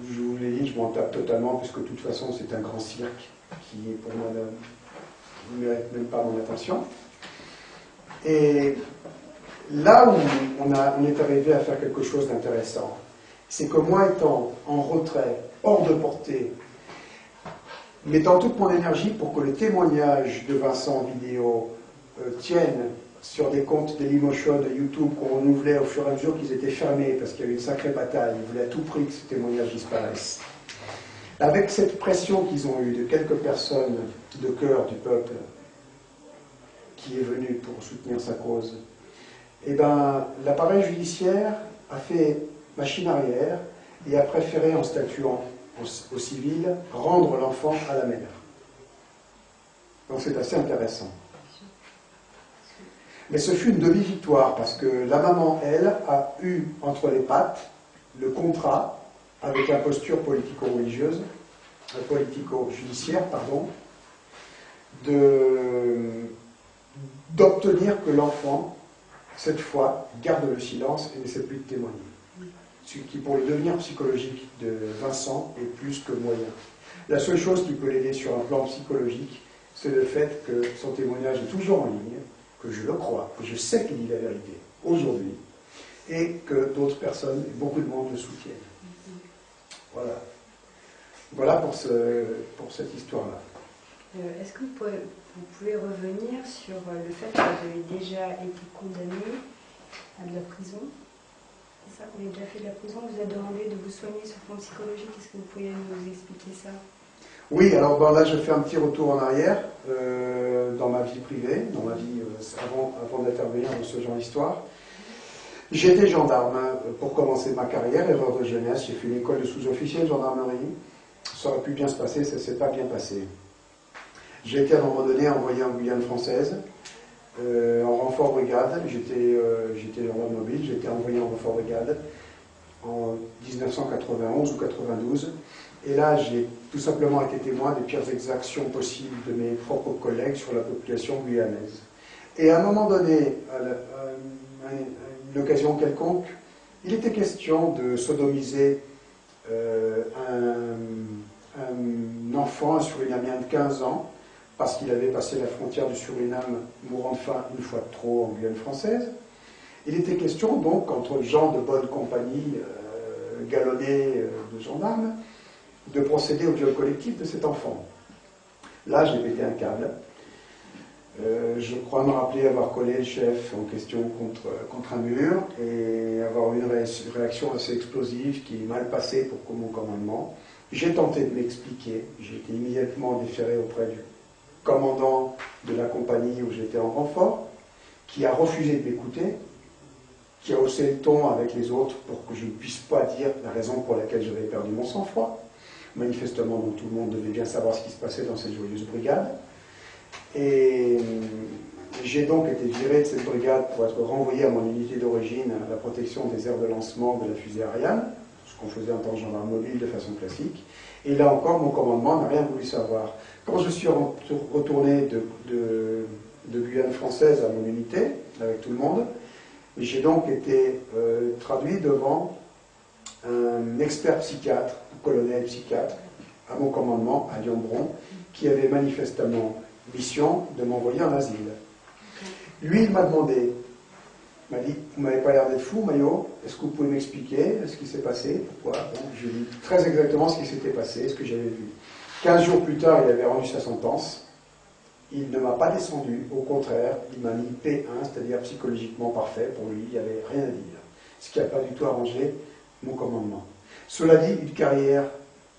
Je vous l'ai dit, je m'en tape totalement, puisque de toute façon, c'est un grand cirque qui, pour moi, ne mérite même pas mon attention. Et là où on est arrivé à faire quelque chose d'intéressant, c'est que moi, étant en retrait, hors de portée, mettant toute mon énergie pour que le témoignage de Vincent en vidéo tienne sur des comptes Dailymotion de YouTube qu'on renouvelait au fur et à mesure qu'ils étaient fermés, parce qu'il y avait une sacrée bataille, ils voulaient à tout prix que ce témoignage disparaisse. Avec cette pression qu'ils ont eue de quelques personnes de cœur du peuple qui est venu pour soutenir sa cause, eh ben, l'appareil judiciaire a fait machine arrière et a préféré, en statuant au civil, rendre l'enfant à la mère. Donc c'est assez intéressant. Mais ce fut une demi-victoire, parce que la maman, elle, a eu entre les pattes le contrat avec la posture politico-religieuse, politico-judiciaire, pardon, d'obtenir que l'enfant, cette fois, garde le silence et n'essaie plus de témoigner. Ce qui, pour le devenir psychologique de Vincent, est plus que moyen. La seule chose qui peut l'aider sur un plan psychologique, c'est le fait que son témoignage est toujours en ligne, que je le crois, que je sais qu'il dit la vérité aujourd'hui, et que d'autres personnes, beaucoup de monde le soutiennent. Voilà. Voilà pour cette histoire-là. Est-ce que vous pouvez revenir sur le fait que vous avez déjà été condamné à de la prison? C'est ça, vous avez déjà fait de la prison, vous a demandé de vous soigner sur le plan psychologique. Est-ce que vous pouvez nous expliquer ça? Oui, alors là je fais un petit retour en arrière dans ma vie privée, dans ma vie avant d'intervenir dans ce genre d'histoire. J'étais gendarme pour commencer ma carrière, erreur de jeunesse, j'ai fait une école de sous-officier de gendarmerie. Ça aurait pu bien se passer, ça ne s'est pas bien passé. J'ai été à un moment donné envoyé en Guyane française, en renfort brigade. J'étais gendarme mobile, j'ai été envoyé en renfort brigade en 1991 ou 92. Et là, j'ai tout simplement été témoin des pires exactions possibles de mes propres collègues sur la population guyanaise. Et à un moment donné, à une occasion quelconque, il était question de sodomiser un enfant, un Surinamien de 15 ans, parce qu'il avait passé la frontière du Suriname mourant de faim une fois de trop en Guyane française. Il était question donc, entre gens de bonne compagnie galonnés de gendarmes, de procéder au viol collectif de cet enfant. Là, j'ai pété un câble. Je crois me rappeler avoir collé le chef en question contre un mur et avoir eu une réaction assez explosive qui est mal passée pour mon commandement. J'ai tenté de m'expliquer. J'ai été immédiatement déféré auprès du commandant de la compagnie où j'étais en renfort, qui a refusé de m'écouter, qui a haussé le ton avec les autres pour que je ne puisse pas dire la raison pour laquelle j'avais perdu mon sang-froid. Manifestement, donc, tout le monde devait bien savoir ce qui se passait dans cette joyeuse brigade. Et j'ai donc été viré de cette brigade pour être renvoyé à mon unité d'origine, à la protection des aires de lancement de la fusée Ariane, ce qu'on faisait en tant que gendarme mobile de façon classique. Et là encore, mon commandement n'a rien voulu savoir. Quand je suis retourné de Guyane française à mon unité, avec tout le monde, j'ai donc été traduit devant un expert psychiatre, un colonel psychiatre, à mon commandement, à Liambron, qui avait manifestement mission de m'envoyer en asile. Lui, il m'a demandé, il m'a dit, vous m'avez pas l'air d'être fou, Maillot, est-ce que vous pouvez m'expliquer ce qui s'est passé? Pourquoi? Bon, je lui ai dit très exactement ce qui s'était passé, ce que j'avais vu. 15 jours plus tard, il avait rendu sa sentence. Il ne m'a pas descendu, au contraire, il m'a mis P1, c'est-à-dire psychologiquement parfait, pour lui, il n'y avait rien à dire. Ce qui n'a pas du tout arrangé mon commandement. Cela dit, une carrière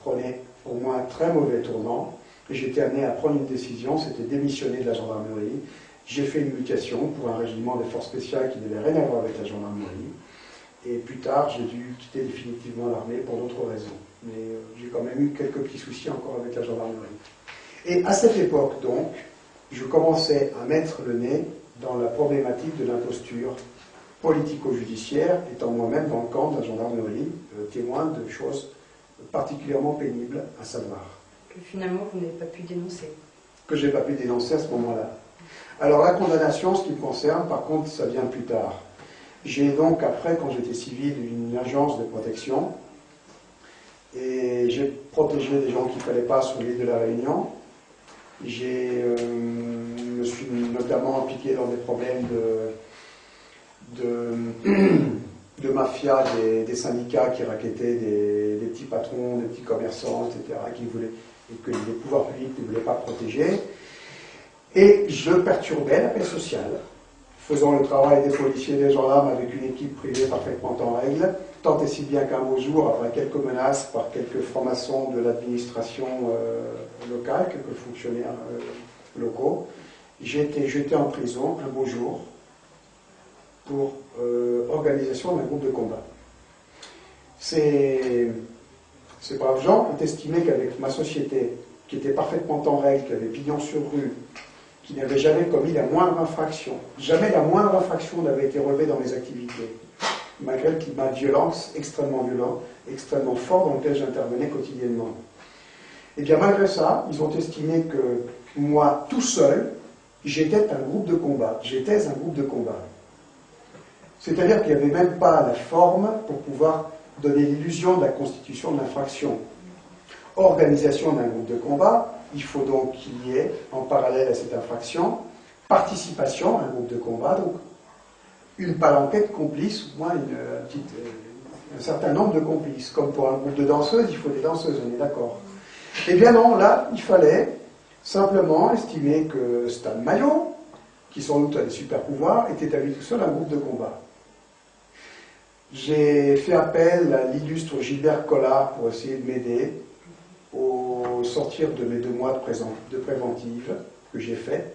prenait au moins un très mauvais tournant. Et j'étais amené à prendre une décision, c'était démissionner de la gendarmerie. J'ai fait une mutation pour un régiment des forces spéciales qui n'avait rien à voir avec la gendarmerie. Et plus tard, j'ai dû quitter définitivement l'armée pour d'autres raisons. Mais j'ai quand même eu quelques petits soucis encore avec la gendarmerie. Et à cette époque, donc, je commençais à mettre le nez dans la problématique de l'imposture politico-judiciaire, étant moi-même dans le camp de la gendarmerie, témoin de choses particulièrement pénibles à savoir. Que finalement, vous n'avez pas pu dénoncer. Que je n'ai pas pu dénoncer à ce moment-là. Alors la condamnation, ce qui me concerne, par contre, ça vient plus tard. J'ai donc, après, quand j'étais civil, une agence de protection, et j'ai protégé des gens qu'il ne fallait pas sur l'île de la Réunion. Me suis notamment impliqué dans des problèmes de mafia des syndicats qui racketaient des petits patrons, des petits commerçants, etc., et que les pouvoirs publics ne voulaient pas protéger. Et je perturbais la paix sociale, faisant le travail des policiers et des gendarmes avec une équipe privée parfaitement en règle, tant et si bien qu'un beau jour, après quelques menaces par quelques francs-maçons de l'administration locale, quelques fonctionnaires locaux, j'ai été jeté en prison un beau jour pour organisation d'un groupe de combat. Ces braves gens ont estimé qu'avec ma société, qui était parfaitement en règle, qui avait pignon sur rue, qui n'avait jamais commis la moindre infraction, jamais la moindre infraction n'avait été relevée dans mes activités, malgré le climat de violence extrêmement violent, extrêmement fort dans lequel j'intervenais quotidiennement. Et bien malgré ça, ils ont estimé que moi, tout seul, j'étais un groupe de combat. J'étais un groupe de combat. C'est-à-dire qu'il n'y avait même pas la forme pour pouvoir donner l'illusion de la constitution de l'infraction. Organisation d'un groupe de combat, il faut donc qu'il y ait, en parallèle à cette infraction, participation à un groupe de combat, donc une palanquette complice, ou moins un certain nombre de complices. Comme pour un groupe de danseuses, il faut des danseuses, on est d'accord. Eh bien non, là, il fallait simplement estimer que Stan Maillot, qui sans doute a des super pouvoirs, était à lui tout seul un groupe de combat. J'ai fait appel à l'illustre Gilbert Collard pour essayer de m'aider au sortir de mes 2 mois de préventive que j'ai fait,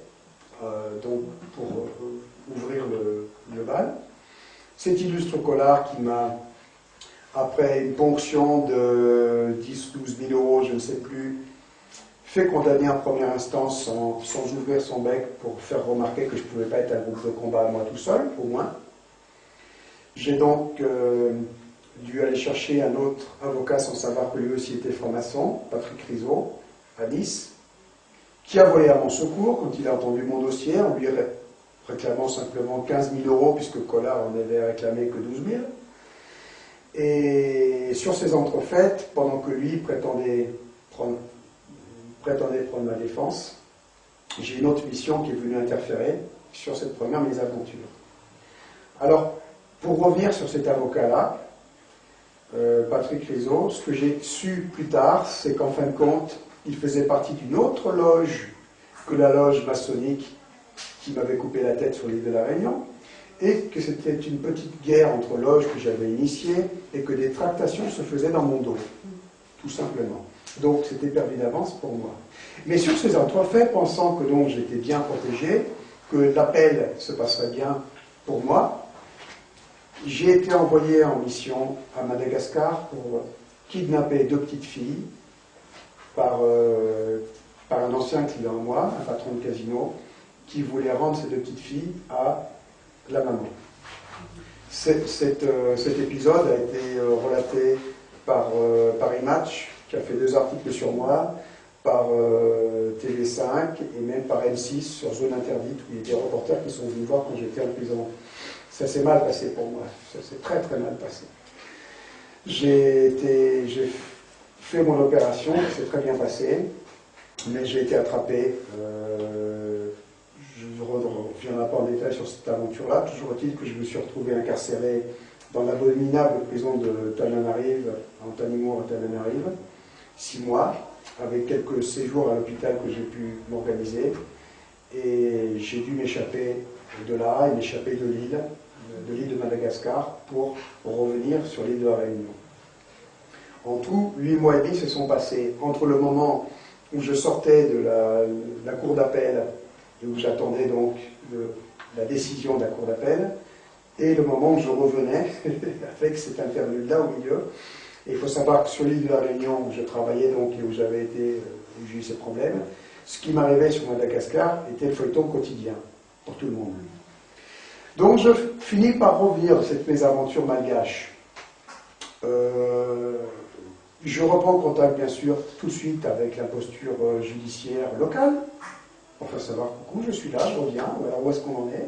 donc pour ouvrir le bal. Cet illustre Collard qui m'a, après une ponction de 10 ou 12 000 euros, je ne sais plus, fait condamner en première instance sans ouvrir son bec pour faire remarquer que je ne pouvais pas être un groupe de combat à moi tout seul, au moins. J'ai donc dû aller chercher un autre avocat sans savoir que lui aussi était franc-maçon, Patrick Rizzo, à Nice, qui a volé à mon secours quand il a entendu mon dossier, en lui réclamant simplement 15 000 euros, puisque Collard en avait réclamé que 12 000. Et sur ces entrefaites, pendant que lui prétendait prendre ma défense, j'ai une autre mission qui est venue interférer sur cette première mésaventure. Alors, pour revenir sur cet avocat-là, Patrick Rizzo, ce que j'ai su plus tard, c'est qu'en fin de compte, il faisait partie d'une autre loge que la loge maçonnique qui m'avait coupé la tête sur l'île de la Réunion, et que c'était une petite guerre entre loges que j'avais initiée, et que des tractations se faisaient dans mon dos, tout simplement. Donc c'était perdu d'avance pour moi. Mais sur ces entrefaits, pensant que donc j'étais bien protégé, que l'appel se passerait bien pour moi, j'ai été envoyé en mission à Madagascar pour kidnapper 2 petites filles par un ancien client à moi, un patron de casino, qui voulait rendre ces 2 petites filles à la maman. Cet épisode a été relaté par Paris Match, qui a fait 2 articles sur moi, par TV5 et même par M6 sur Zone Interdite, où il y a des reporters qui sont venus voir quand j'étais en prison. Ça s'est mal passé pour moi, ça s'est très très mal passé. J'ai fait mon opération, ça s'est très bien passé, mais j'ai été attrapé. Je ne reviendrai pas en détail sur cette aventure-là. Toujours est-il que je me suis retrouvé incarcéré dans l'abominable prison de Tananarive, en Tanimour à Tananarive, 6 mois, avec quelques séjours à l'hôpital que j'ai pu m'organiser. Et j'ai dû m'échapper de là et m'échapper de l'île de Madagascar pour revenir sur l'île de la Réunion. En tout, 8 mois et demi se sont passés entre le moment où je sortais de la cour d'appel et où j'attendais donc la décision de la cour d'appel, et le moment où je revenais avec cette interlude-là au milieu. Et il faut savoir que sur l'île de la Réunion, où je travaillais donc et où j'avais été, où j'ai eu ces problèmes, ce qui m'arrivait sur Madagascar était le feuilleton quotidien pour tout le monde. Donc je finis par revenir cette mésaventure malgache. Je reprends contact bien sûr tout de suite avec la posture judiciaire locale, pour faire savoir coucou, je suis là, je reviens, voilà, où est-ce qu'on en est.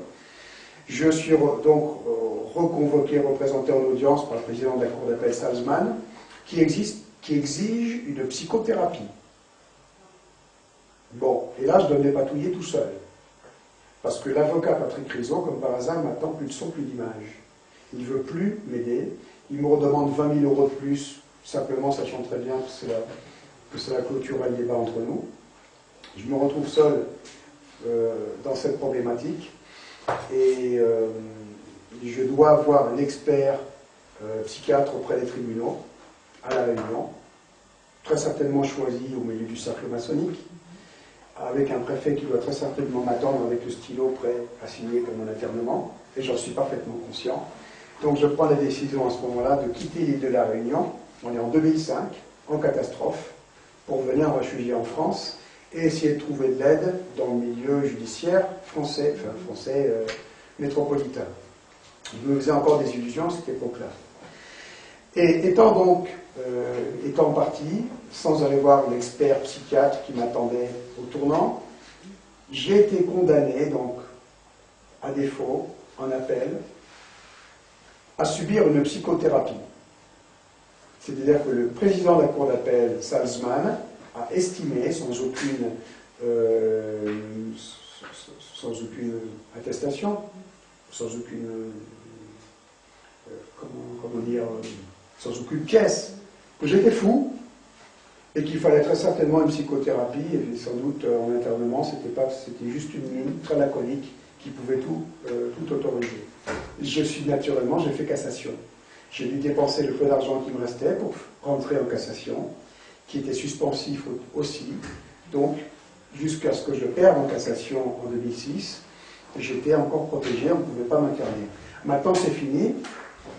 Je suis donc reconvoqué, représenté en audience par le président de la cour d'appel Salzman, qui exige une psychothérapie. Bon, et là je donne les patouillés tout seul. Parce que l'avocat Patrick Rizzo, comme par hasard, m'attend plus de son, plus d'image. Il ne veut plus m'aider. Il me redemande 20 000 € de plus, simplement sachant très bien que cela clôturerait le débat entre nous. Je me retrouve seul dans cette problématique. Et je dois avoir un expert psychiatre auprès des tribunaux, à La Réunion, très certainement choisi au milieu du cercle maçonnique, avec un préfet qui doit très certainement m'attendre avec le stylo prêt à signer pour mon internement, et j'en suis parfaitement conscient. Donc je prends la décision à ce moment-là de quitter l'île de la Réunion, on est en 2005, en catastrophe, pour venir me réfugier en France, et essayer de trouver de l'aide dans le milieu judiciaire français, métropolitain. Je me faisais encore des illusions à cette époque-là. Et étant parti, sans aller voir l'expert psychiatre qui m'attendait au tournant, j'ai été condamné, donc, à défaut, en appel, à subir une psychothérapie. C'est-à-dire que le président de la cour d'appel, Salzman, a estimé, sans aucune attestation, sans aucune, sans aucune pièce, que j'étais fou et qu'il fallait très certainement une psychothérapie, et sans doute en internement, c'était juste une ligne très laconique qui pouvait tout autoriser. J'ai fait cassation. J'ai dû dépenser le peu d'argent qui me restait pour rentrer en cassation, qui était suspensif aussi, donc jusqu'à ce que je perde en cassation en 2006, j'étais encore protégé, on ne pouvait pas m'interner. Maintenant c'est fini,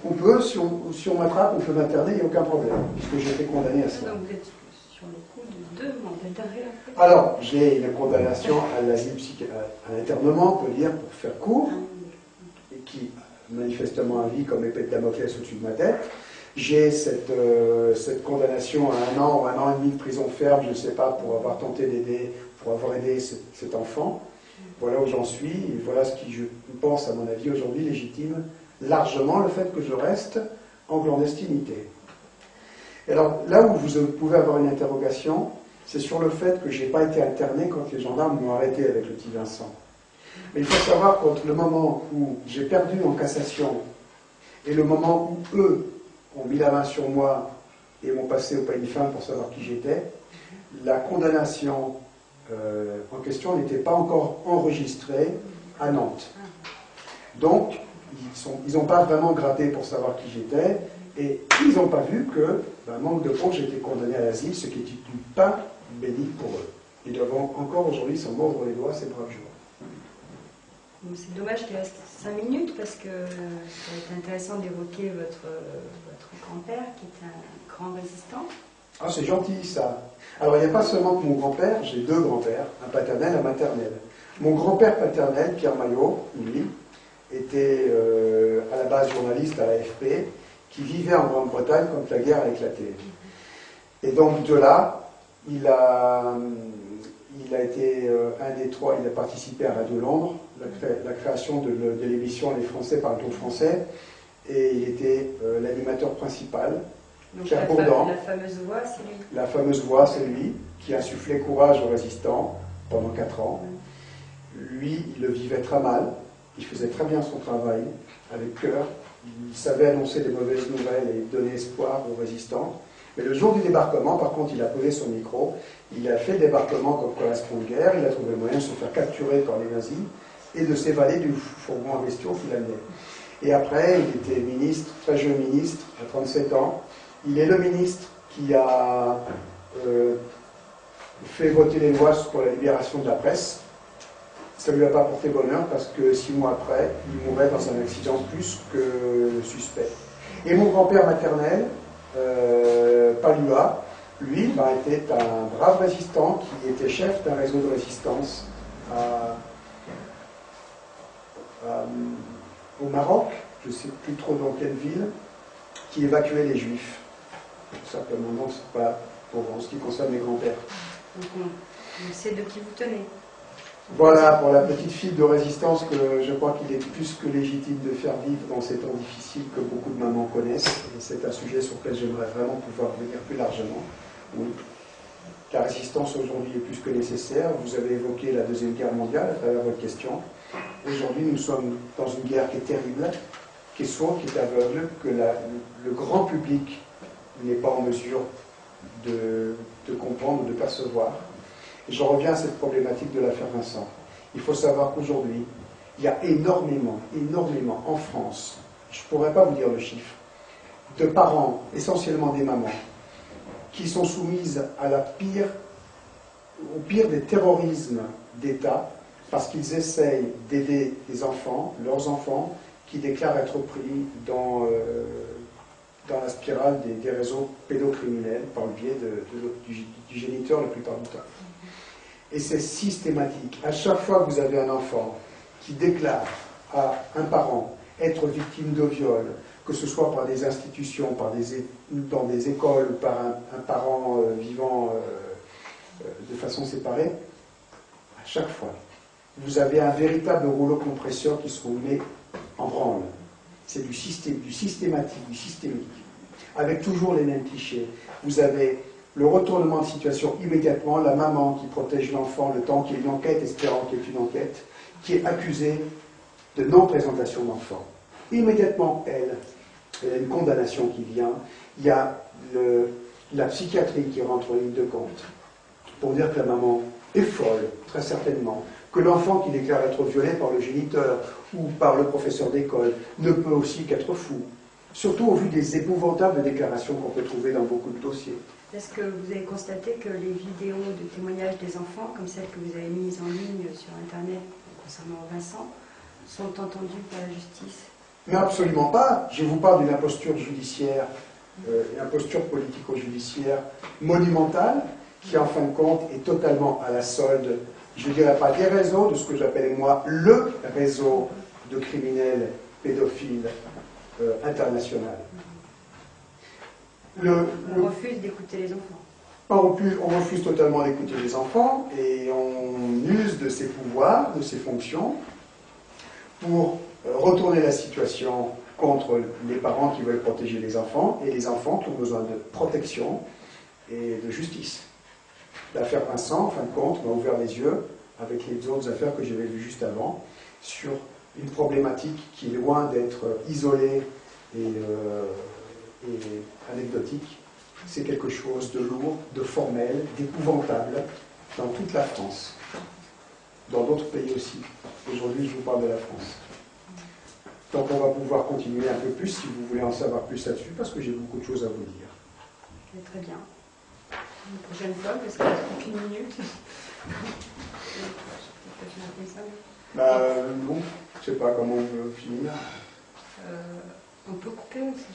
on peut, si on m'attrape, on peut m'interner, il n'y a aucun problème, puisque j'ai été condamné à cela. Donc vous êtes sur le coup de 2 mandats d'arrêt. Alors, j'ai une condamnation à l'internement, on peut dire, pour faire court, et qui manifestement a vie comme épée de Damoclès au-dessus de ma tête. J'ai cette condamnation à 1 an ou 1 an et demi de prison ferme, je ne sais pas, pour avoir tenté d'aider, pour avoir aidé cet enfant. Voilà où j'en suis, et voilà ce qui, je pense, à mon avis, aujourd'hui, légitime largement le fait que je reste en clandestinité. Et alors, là où vous pouvez avoir une interrogation, c'est sur le fait que je n'ai pas été interné quand les gendarmes m'ont arrêté avec le petit Vincent. Mais il faut savoir qu'entre le moment où j'ai perdu en cassation et le moment où eux ont mis la main sur moi et m'ont passé au peigne fin pour savoir qui j'étais, la condamnation en question n'était pas encore enregistrée à Nantes. Donc, ils n'ont pas vraiment gratté pour savoir qui j'étais, et ils n'ont pas vu que, manque de peau, j'étais condamné à l'asile, ce qui était du pain béni pour eux. Ils doivent encore aujourd'hui s'en mordre les doigts ces braves jours. C'est dommage qu'il reste 5 minutes, parce que ça va être intéressant d'évoquer votre grand-père, qui est un grand résistant. Ah, c'est gentil ça. Alors, il n'y a pas seulement que mon grand-père, j'ai 2 grands-pères, un paternel et un maternel. Mon grand-père paternel, Pierre Maillot, lui, était à la base journaliste à l'AFP, qui vivait en Grande-Bretagne quand la guerre a éclaté. Et donc, de là, il a été un des 3, il a participé à Radio Londres, la création de l'émission Les Français parlent au français, et il était l'animateur principal. Donc Pierre la Bourdin. La fameuse voix, c'est lui. La fameuse voix, c'est lui, qui a insufflé courage aux résistants pendant 4 ans. Lui, il le vivait très mal, il faisait très bien son travail, avec cœur, il savait annoncer des mauvaises nouvelles et donner espoir aux résistants. Mais le jour du débarquement, par contre, il a posé son micro, il a fait le débarquement comme correspondant de guerre, il a trouvé le moyen de se faire capturer par les nazis et de s'évader du fourgon en question qu'il amenait. Et après, il était ministre, très jeune ministre, à 37 ans. Il est le ministre qui a fait voter les lois pour la libération de la presse. Ça ne lui a pas porté bonheur parce que 6 mois après, il mourait dans un accident plus que suspect. Et mon grand-père maternel, Palua, lui, était un brave résistant qui était chef d'un réseau de résistance au Maroc, je ne sais plus trop dans quelle ville, qui évacuait les Juifs. Tout simplement, donc c'est pas pour en ce qui concerne mes grands-pères. Donc on sait de qui vous tenez. Voilà, pour la petite fille de résistance que je crois qu'il est plus que légitime de faire vivre dans ces temps difficiles que beaucoup de mamans connaissent. Et c'est un sujet sur lequel j'aimerais vraiment pouvoir revenir plus largement. Oui. La résistance aujourd'hui est plus que nécessaire. Vous avez évoqué la Deuxième Guerre mondiale à travers votre question. Aujourd'hui, nous sommes dans une guerre qui est terrible, qui est sourde, qui est aveugle, que le grand public n'est pas en mesure de comprendre ou de percevoir. Et je reviens à cette problématique de l'affaire Vincent. Il faut savoir qu'aujourd'hui, il y a énormément en France, je ne pourrais pas vous dire le chiffre, de parents, essentiellement des mamans, qui sont soumises à au pire des terrorismes d'État, parce qu'ils essayent d'aider des enfants, leurs enfants, qui déclarent être pris dans la spirale des réseaux pédocriminels par le biais du géniteur la plupart du temps. Et c'est systématique. À chaque fois que vous avez un enfant qui déclare à un parent être victime de viol, que ce soit par des institutions, dans des écoles, ou par un parent vivant de façon séparée, à chaque fois, vous avez un véritable rouleau compresseur qui se met en branle. C'est du systématique, du systémique, avec toujours les mêmes clichés. Vous avez le retournement de situation immédiatement, la maman qui protège l'enfant le temps qu'il y ait une enquête, espérant qu'il y ait une enquête, qui est accusée de non-présentation d'enfant. Immédiatement, elle a une condamnation qui vient, il y a la psychiatrie qui rentre en ligne de compte, pour dire que la maman est folle, très certainement, que l'enfant qui déclare être violé par le géniteur ou par le professeur d'école ne peut aussi qu'être fou, surtout au vu des épouvantables déclarations qu'on peut trouver dans beaucoup de dossiers. Est-ce que vous avez constaté que les vidéos de témoignages des enfants, comme celles que vous avez mises en ligne sur Internet concernant Vincent, sont entendues par la justice? Mais absolument pas. Je vous parle d'une imposture judiciaire, une imposture politico-judiciaire monumentale, qui en fin de compte est totalement à la solde, je ne dirais pas des réseaux, de ce que j'appelle moi le réseau de criminels pédophiles international. On refuse d'écouter les enfants. On refuse totalement d'écouter les enfants et on use de ses pouvoirs, de ses fonctions, pour retourner la situation contre les parents qui veulent protéger les enfants et les enfants qui ont besoin de protection et de justice. L'affaire Vincent, en fin de compte, m'a ouvert les yeux, avec les autres affaires que j'avais vues juste avant, sur une problématique qui est loin d'être isolée et anecdotique. C'est quelque chose de lourd, de formel, d'épouvantable dans toute la France, dans d'autres pays aussi. Aujourd'hui, je vous parle de la France. Donc on va pouvoir continuer un peu plus si vous voulez en savoir plus là-dessus, parce que j'ai beaucoup de choses à vous dire. Très bien. Une prochaine fois, parce qu'il ne reste qu'une minute. Non, je ne sais pas comment on peut finir. On peut couper aussi.